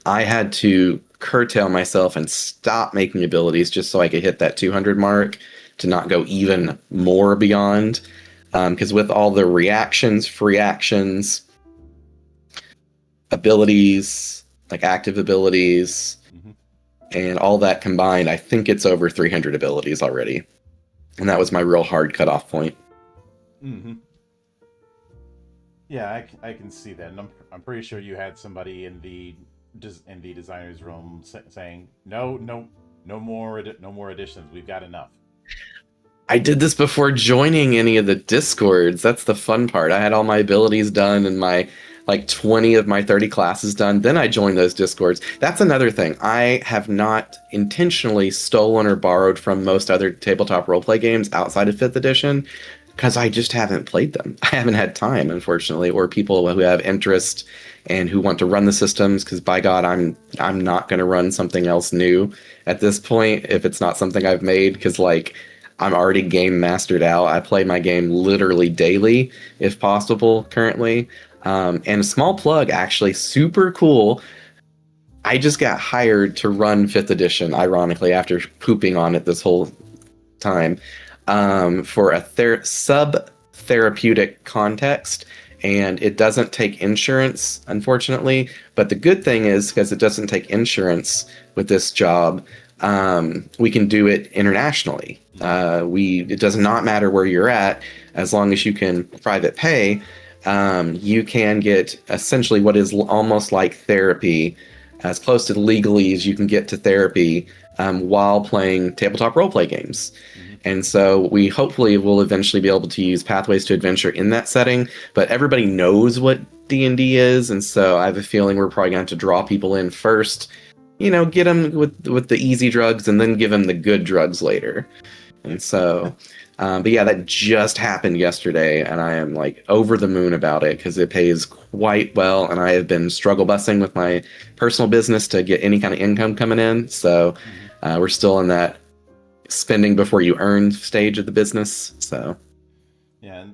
had to curtail myself and stop making abilities just so I could hit that 200 mark to not go even more beyond. Because with all the reactions, free actions, abilities, like active abilities, and all that combined, I think it's over 300 abilities already. And that was my real hard cutoff point. Yeah, I can see that. And I'm pretty sure you had somebody in the designer's room saying, no more additions. We've got enough. I did this before joining any of the Discords. That's the fun part. I had all my abilities done and my 20 of my 30 classes done. Then I joined those Discords. That's another thing. I have not intentionally stolen or borrowed from most other tabletop roleplay games outside of 5th edition. because I just haven't played them. I haven't had time, unfortunately, or people who have interest and who want to run the systems. Because by God, I'm not going to run something else new at this point if it's not something I've made. Because like I'm already game mastered out. I play my game literally daily, if possible, currently. And a small plug, actually, super cool. I just got hired to run 5th edition, ironically, after pooping on it this whole time, for a sub-therapeutic context. And it doesn't take insurance, unfortunately. But the good thing is, because it doesn't take insurance with this job, we can do it internationally. It does not matter where you're at, as long as you can private pay. You can get essentially what is almost like therapy, as close to legally as you can get to therapy, while playing tabletop roleplay games. And so we hopefully will eventually be able to use Pathways to Adventure in that setting, but everybody knows what D&D is, and so I have a feeling we're probably going to have to draw people in first, get them with the easy drugs and then give them the good drugs later. And so, but yeah, that just happened yesterday, and I am like over the moon about it because it pays quite well, and I have been struggle busing with my personal business to get any kind of income coming in. So we're still in that spending before you earn stage of the business. So yeah,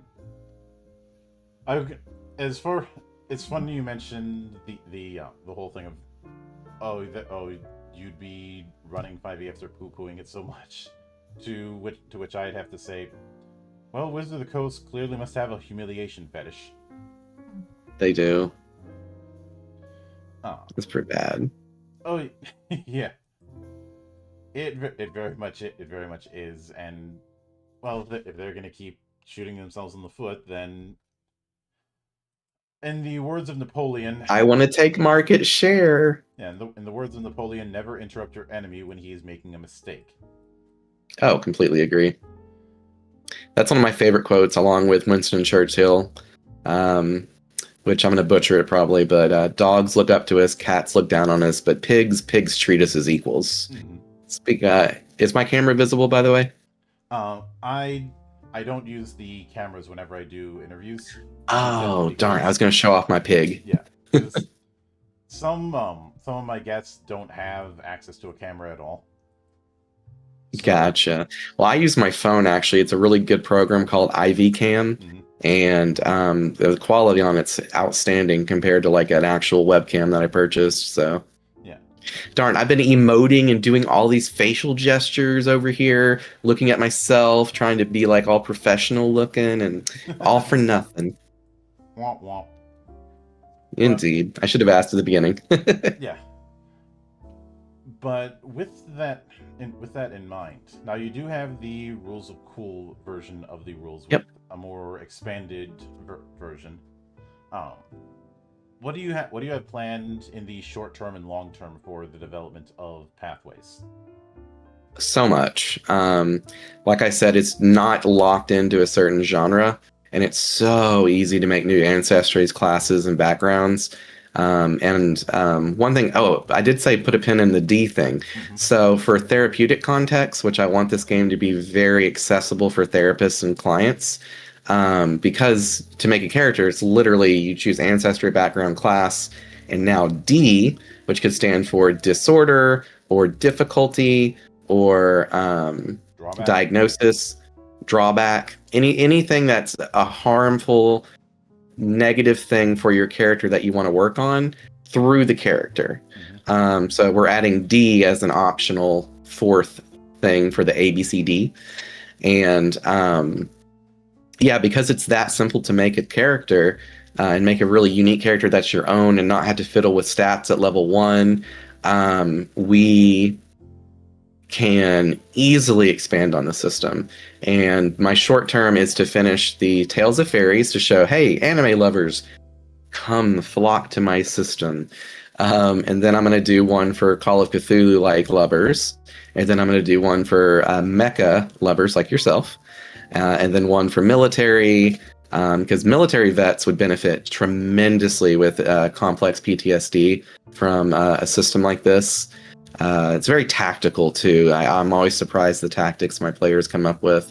and it's funny you mentioned the whole thing of you'd be running 5e after poo-pooing it so much. To which I'd have to say, well, Wizards of the Coast clearly must have a humiliation fetish. They do. Oh, it's pretty bad. Oh yeah. It very much is, and well, if they're gonna keep shooting themselves in the foot, then, in the words of Napoleon, I want to take market share. Yeah, in the words of Napoleon, never interrupt your enemy when he is making a mistake. Oh, completely agree. That's one of my favorite quotes, along with Winston Churchill, which I'm going to butcher it probably, but dogs look up to us, cats look down on us, but pigs treat us as equals. Is my camera visible, by the way? I don't use the cameras whenever I do interviews. Oh, darn. I was going to show off my pig. Yeah. Some of my guests don't have access to a camera at all. So. Gotcha. Well, I use my phone, actually. It's a really good program called IV Cam. And the quality on it's outstanding compared to like an actual webcam that I purchased. So yeah. Darn, I've been emoting and doing all these facial gestures over here, looking at myself, trying to be like all professional looking, and all for nothing. Womp womp. Indeed. I should have asked at the beginning. Yeah. But with that in mind, now you do have the Rules of Cool version of the rules with a more expanded version. What do you have planned in the short term and long term for the development of Pathways? So much. Like I said, it's not locked into a certain genre, and it's so easy to make new ancestries, classes, and backgrounds. One thing, I did say put a pin in the D thing. So for therapeutic context, which I want this game to be very accessible for therapists and clients, because to make a character, it's literally you choose ancestry, background, class, and now D, which could stand for disorder or difficulty or diagnosis, drawback, anything that's a harmful negative thing for your character that you want to work on through the character. So we're adding D as an optional fourth thing for the ABCD. And because it's that simple to make a character and make a really unique character that's your own and not have to fiddle with stats at level 1, we can easily expand on the system. And my short term is to finish the Tales of Fairies to show, hey, anime lovers, come flock to my system. And then I'm going to do one for Call of Cthulhu like lovers. And then I'm going to do one for mecha lovers like yourself. And then one for military, because military vets would benefit tremendously with complex PTSD from a system like this. It's very tactical too. I'm always surprised the tactics my players come up with.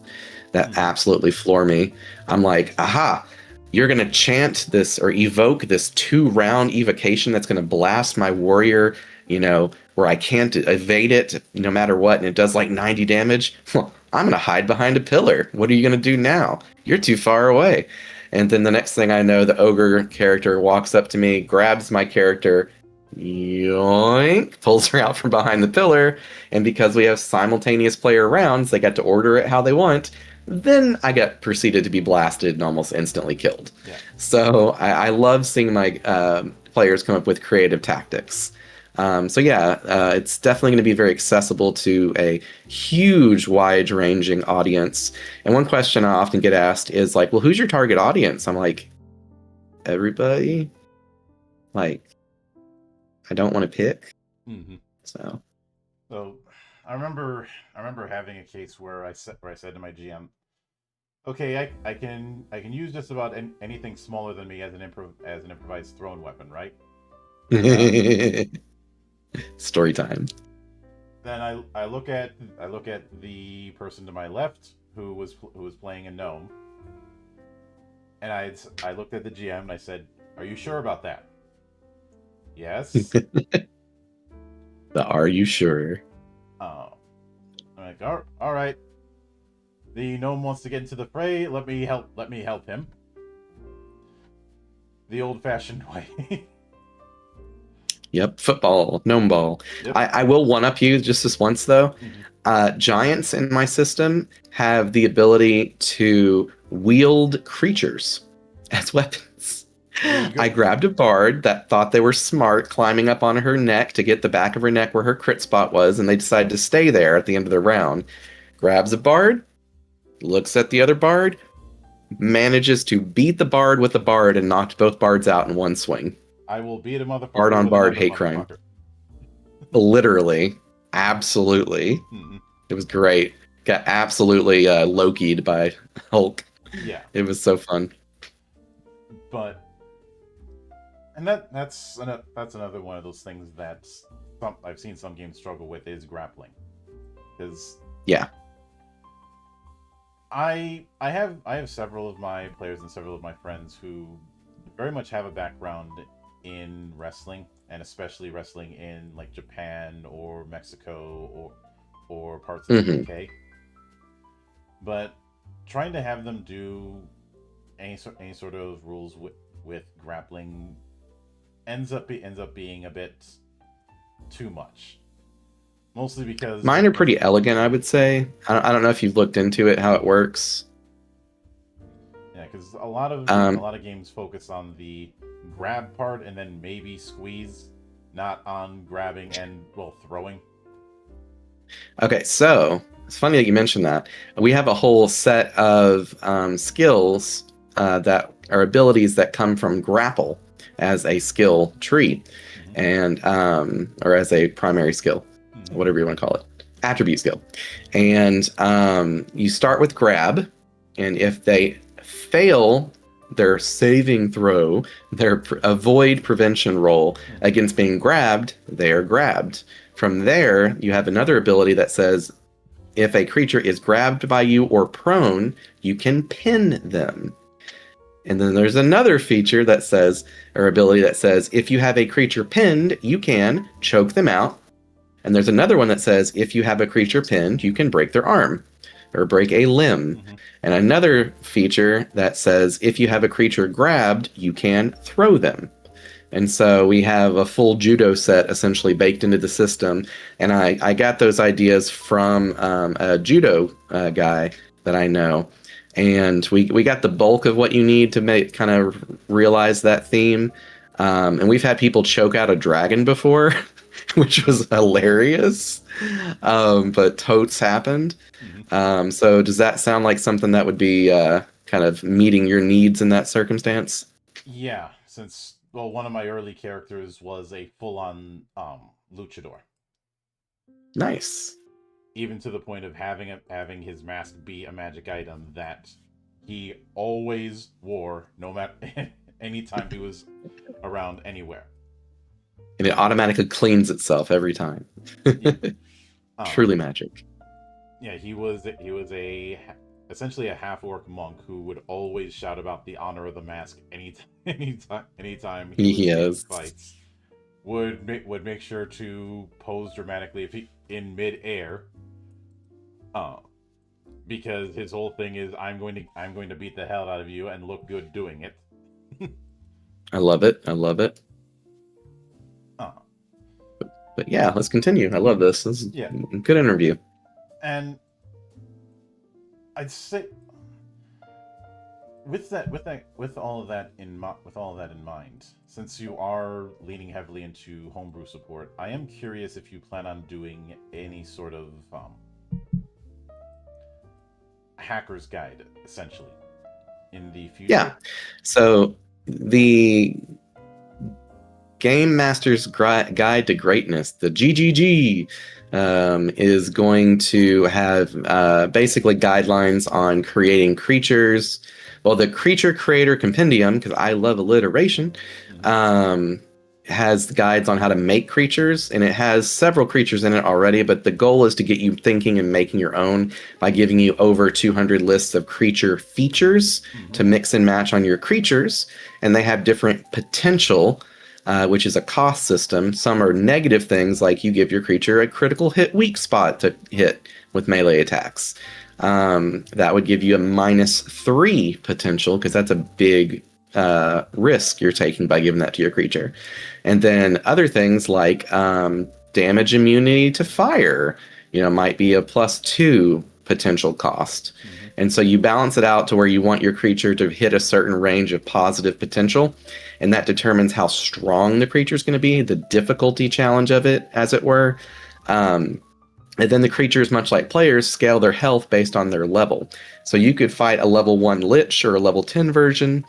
that absolutely floor me. I'm like, aha, you're going to chant this or evoke this 2-round evocation that's going to blast my warrior, where I can't evade it no matter what, and it does like 90 damage. Well, I'm going to hide behind a pillar. What are you going to do now? You're too far away. And then the next thing I know, the ogre character walks up to me, grabs my character, yoink, pulls her out from behind the pillar, and because we have simultaneous player rounds, they get to order it how they want. Then I get proceeded to be blasted and almost instantly killed. Yeah. So I love seeing my players come up with creative tactics. It's definitely going to be very accessible to a huge, wide-ranging audience. And one question I often get asked is like, well, who's your target audience? I'm like, everybody. Like, I don't want to pick. Mm-hmm. So I remember having a case where I said to my GM, okay, I can use just about anything smaller than me as an improvised thrown weapon, right? Story time. Then I look at the person to my left who was playing a gnome, and I looked at the GM and I said, "Are you sure about that?" Yes. Are you sure? Oh, I'm like, all right. The gnome wants to get into the fray. Let me help him. The old-fashioned way. Yep, football, gnome ball. Yep. I will one-up you just this once, though. Mm-hmm. Giants in my system have the ability to wield creatures as weapons. I grabbed a bard that thought they were smart, climbing up on her neck to get the back of her neck where her crit spot was, and they decided to stay there at the end of the round. Grabs a bard, looks at the other bard, manages to beat the bard with the bard and knocked both bards out in one swing. I will beat a motherfucker. Bard on bard hate crime. Literally. Absolutely. Mm-hmm. It was great. Got absolutely Loki'd by Hulk. Yeah. It was so fun. And that's another one of those things that I've seen some games struggle with is grappling. Because I have several of my players and several of my friends who very much have a background in wrestling, and especially wrestling in like Japan or Mexico or parts of the UK. But trying to have them do any sort of rules with grappling ends up being a bit too much. Mostly because mine are pretty elegant, I would say. I don't know if you've looked into it, how it works. Yeah, because a lot of games focus on the grab part and then maybe squeeze, not on grabbing and throwing. Okay, so it's funny that you mentioned that. We have a whole set of skills that are abilities that come from grapple as a skill tree, and or as a primary skill, whatever you want to call it, attribute skill. And you start with grab, and if they fail their saving throw, their avoid prevention roll against being grabbed, they are grabbed. From there, you have another ability that says, if a creature is grabbed by you or prone, you can pin them. And then there's another feature that says, or ability that says, if you have a creature pinned, you can choke them out. And there's another one that says, if you have a creature pinned, you can break their arm or break a limb. And another feature that says, if you have a creature grabbed, you can throw them. And so we have a full judo set essentially baked into the system. And I got those ideas from a judo guy that I know. And we got the bulk of what you need to kind of realize that theme. And we've had people choke out a dragon before, which was hilarious. But totes happened. So does that sound like something that would be kind of meeting your needs in that circumstance? Yeah, since one of my early characters was a full-on luchador. Nice. Even to the point of having his mask be a magic item that he always wore, no matter anytime he was around anywhere. And it automatically cleans itself every time. Yeah. Truly magic. Yeah, he was a essentially a half-orc monk who would always shout about the honor of the mask anytime he was in Yes. fights. Would make sure to pose dramatically if he in mid-air, uh, because his whole thing is I'm going to beat the hell out of you and look good doing it. I love it. I love it. Uh, But yeah, let's continue. I love this. This is Yeah. a good interview. and I'd say with all of that in mind, since you are leaning heavily into homebrew support, I am curious if you plan on doing any sort of hacker's guide, essentially, in the future. Yeah. So the Game Master's Guide to Greatness, the GGG, is going to have basically guidelines on creating creatures. Well, the Creature Creator Compendium, because I love alliteration, has guides on how to make creatures, and it has several creatures in it already, but the goal is to get you thinking and making your own by giving you over 200 lists of creature features to mix and match on your creatures, and they have different potential, which is a cost system. Some are negative things, like you give your creature a critical hit weak spot to hit with melee attacks. That would give you a -3 potential, because that's a big risk you're taking by giving that to your creature. And then other things like damage immunity to fire, might be a +2 potential cost. And so you balance it out to where you want your creature to hit a certain range of positive potential, and that determines how strong the creature is going to be, the difficulty challenge of it, as it were. And then the creatures, much like players, scale their health based on their level. So you could fight a level 1 Lich or a level 10 version,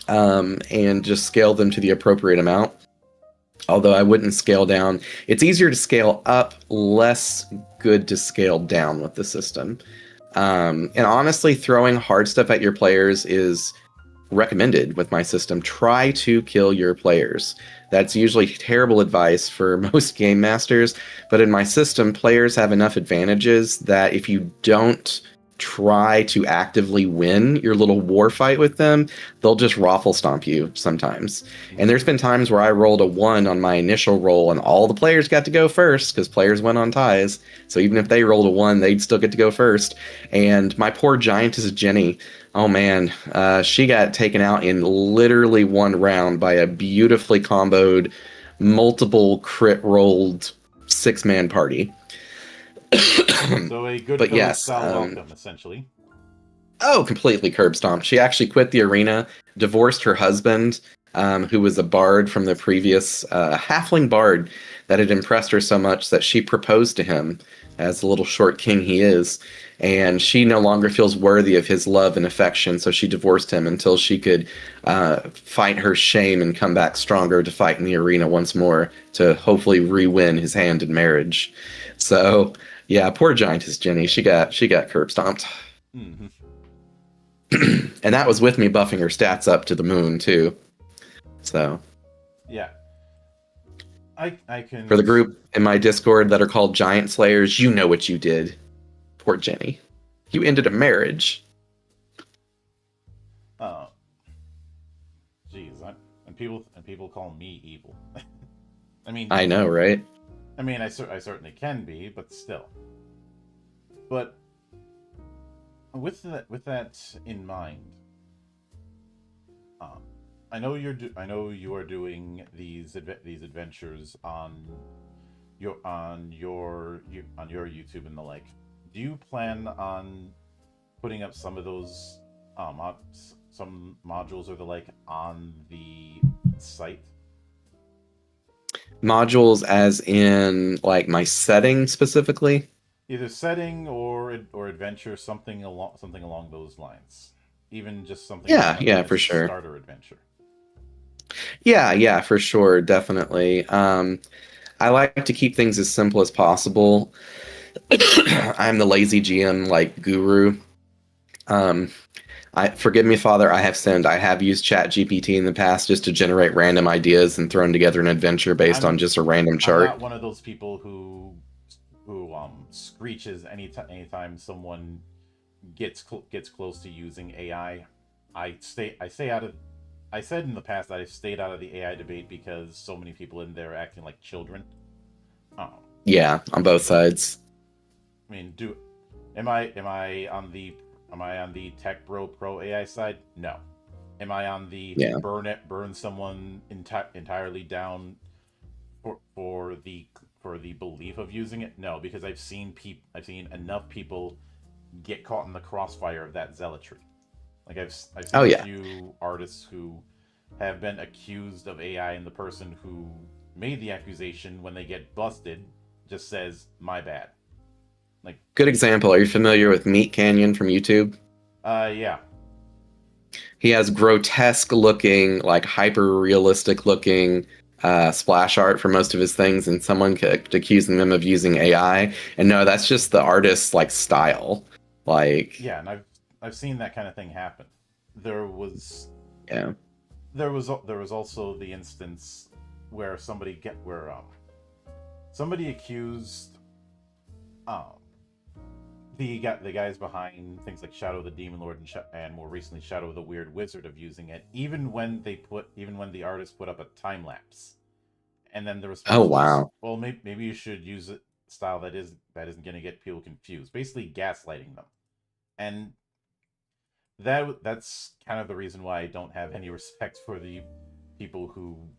and just scale them to the appropriate amount. Although I wouldn't scale down. It's easier to scale up, less good to scale down with the system. And honestly, throwing hard stuff at your players is recommended with my system. Try to kill your players. That's usually terrible advice for most game masters, but in my system, players have enough advantages that if you don't try to actively win your little war fight with them, they'll just raffle stomp you sometimes. And there's been times where I rolled a 1 on my initial roll and all the players got to go first, because players went on ties. So even if they rolled a 1, they'd still get to go first. And my poor giantess Jenny, oh man, she got taken out in literally 1 round by a beautifully comboed, multiple crit rolled 6-man party. So a good But yes, style welcome, essentially. Oh, completely curb stomped. She actually quit the arena, divorced her husband, who was a bard from the previous halfling bard that had impressed her so much that she proposed to him, as the little short king he is. And she no longer feels worthy of his love and affection, so she divorced him until she could fight her shame and come back stronger to fight in the arena once more to hopefully re-win his hand in marriage. So, yeah, poor giantess Jenny. She got curb stomped. Mm-hmm. And that was with me buffing her stats up to the moon too. So yeah, I can. For the group in my Discord that are called Giant Slayers, you know what you did. Poor Jenny. You ended a marriage. Oh, jeez, and people call me evil. I mean, I know, right? I mean, I certainly can be, but still. But with that in mind, I know you are doing these adventures on your YouTube and the like. Do you plan on putting up some of those some modules or the like on the site? Modules as in like my setting specifically? Either setting or adventure, something along those lines. Even just something. Yeah, for sure. Starter adventure. Yeah, for sure, definitely. I like to keep things as simple as possible. I'm the lazy GM like guru. Forgive me, Father, I have sinned. I have used ChatGPT in the past just to generate random ideas and thrown together an adventure based on just a random chart. I'm not one of those people who screeches anytime someone gets close to using AI, I stay out of. I said in the past that I've stayed out of the AI debate because so many people in there are acting like children. Oh, Yeah, on both sides. I mean, am I on the tech bro pro AI side? No. Am I on the Yeah. burn someone entirely down for the belief of using it? No, because I've seen enough people get caught in the crossfire of that zealotry. Like I've Oh seen a yeah. few artists who have been accused of AI, and the person who made the accusation, when they get busted, just says my bad. Like, Good example. Are you familiar with Meat Canyon from YouTube? yeah, He has grotesque looking, like hyper realistic looking splash art for most of his things, and someone kept accusing them of using AI. And no, that's just the artist's like style. Like, yeah, and I've seen that kind of thing happen. There was yeah. there was also the instance where somebody accused um the guys behind things like Shadow of the Demon Lord and more recently Shadow of the Weird Wizard of using it, even when the artist put up a time lapse, and then the Oh response was, wow. "Well, maybe you should use a style that isn't going to get people confused," basically gaslighting them, and that's kind of the reason why I don't have any respect for the people who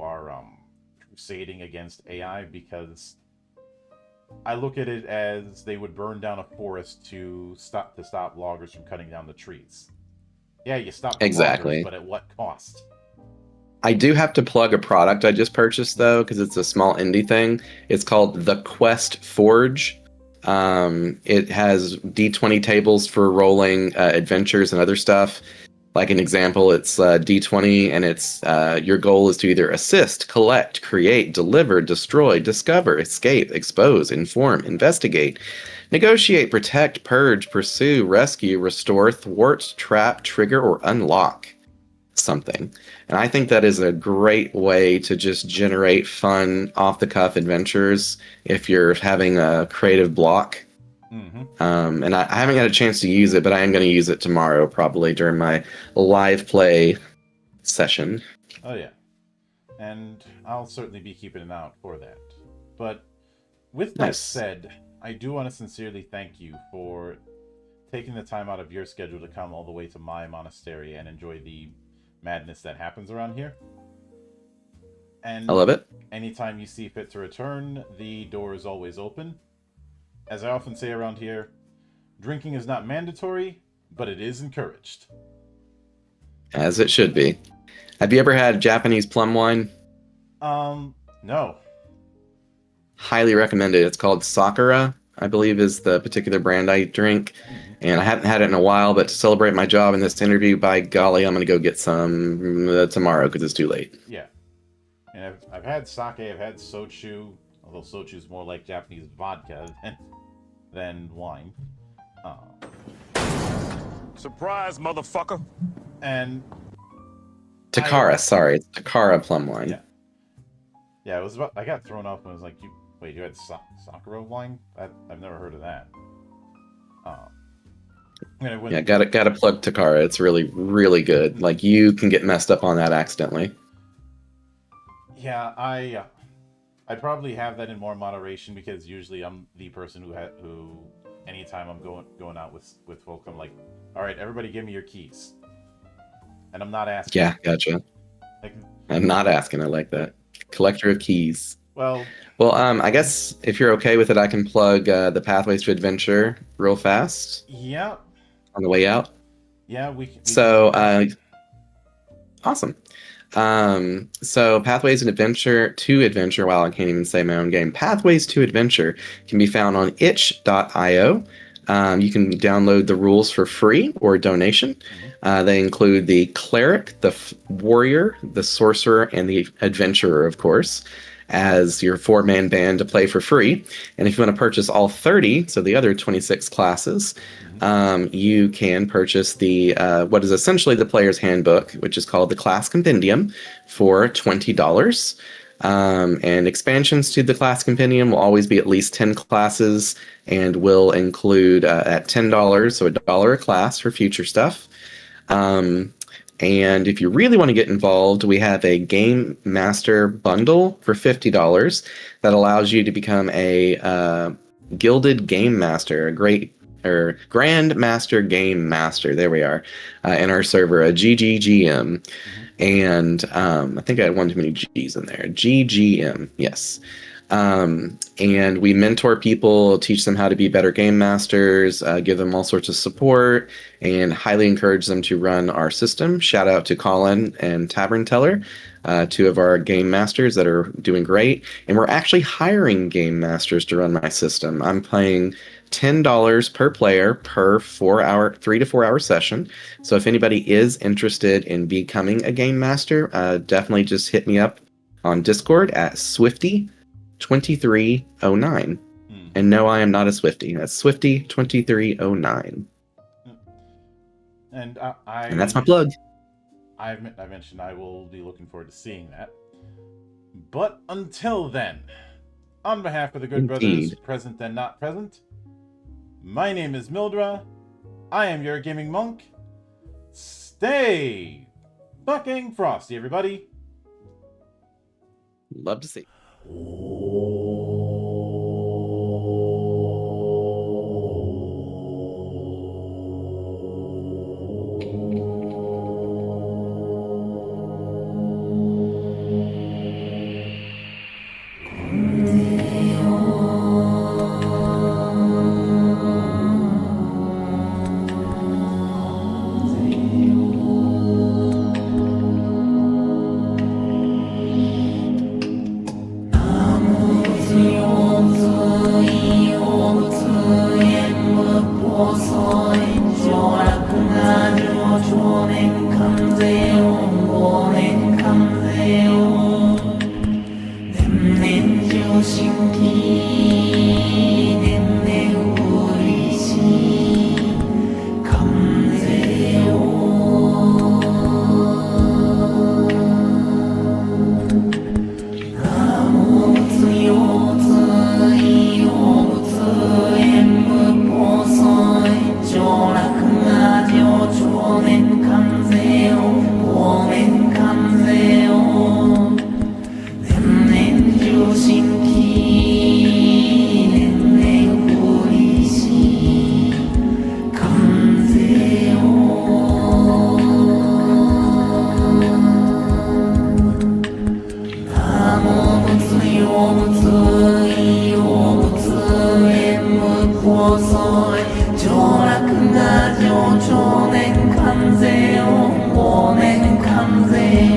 are crusading against AI, because I look at it as they would burn down a forest to stop loggers from cutting down the trees. Yeah, you stop the loggers, Exactly. but at what cost? I do have to plug a product I just purchased though, because it's a small indie thing. It's called the Quest Forge. It has D20 tables for rolling adventures and other stuff. Like an example, it's D20, and it's your goal is to either assist, collect, create, deliver, destroy, discover, escape, expose, inform, investigate, negotiate, protect, purge, pursue, rescue, restore, thwart, trap, trigger, or unlock something. And I think that is a great way to just generate fun, off the cuff adventures if you're having a creative block. Mm-hmm. And I haven't got a chance to use it, but I am going to use it tomorrow, probably during my live play session. Oh yeah, and I'll certainly be keeping an eye out for that. But with that Nice. said, I do want to sincerely thank you for taking the time out of your schedule to come all the way to my monastery and enjoy the madness that happens around here. I And love it. anytime you see fit to return, the door is always open. As I often say around here, drinking is not mandatory, but it is encouraged. As it should be. Have you ever had Japanese plum wine? No. Highly recommended. It's called Sakura, I believe is the particular brand I drink. Mm-hmm. And I haven't had it in a while, but to celebrate my job in this interview, by golly, I'm going to go get some tomorrow because it's too late. Yeah. And I've had sake, I've had sochu, although sochu is more like Japanese vodka than wine. Surprise, motherfucker! And Takara, sorry. It's Takara plum wine. yeah, yeah. It was about. I got thrown off when it was like, you had Sakura wine? I've never heard of that. Yeah, gotta plug Takara. It's really, really good. Like, you can get messed up on that accidentally. Yeah, I probably have that in more moderation, because usually I'm the person who anytime I'm going out with folk, I'm like, all right, everybody, give me your keys, and I'm not asking. Yeah, gotcha. Like, I'm not asking. I like that. Collector of keys. well, I guess if you're okay with it, I can plug the Pathways to Adventure real fast yeah, on the way out. yeah, we So, awesome. So Pathways to Adventure, wow, I can't even say my own game. Pathways to Adventure can be found on itch.io. You can download the rules for free or donation. They include the cleric, the warrior, the sorcerer, and the adventurer, of course, as your 4-man band to play for free. And if you want to purchase all 30, so the other 26 classes, you can purchase the what is essentially the player's handbook, which is called the Class Compendium, for $20. And expansions to the class compendium will always be at least 10 classes and will include at $10, so $1 a class for future stuff. And if you really want to get involved, we have a Game Master bundle for $50 that allows you to become a Gilded Game Master, Grand Master Game Master. There we are, in our server, a GGGM. And I think I had one too many G's in there. GGM, yes. And we mentor people, teach them how to be better game masters, give them all sorts of support, and highly encourage them to run our system. Shout out to Colin and Tavern Teller, two of our game masters that are doing great. And we're actually hiring game masters to run my system. I'm paying $10 per player per 3 to 4 hour session. So if anybody is interested in becoming a game master, definitely just hit me up on Discord at Swifty2309. And no, I am not a Swifty. That's Swifty2309. And and that's my plug. I mentioned I will be looking forward to seeing that. But until then, on behalf of the good brothers present and not present, my name is Mildra. I am your gaming monk. Stay fucking frosty, everybody. Love to see. Soi, 上洛な情少年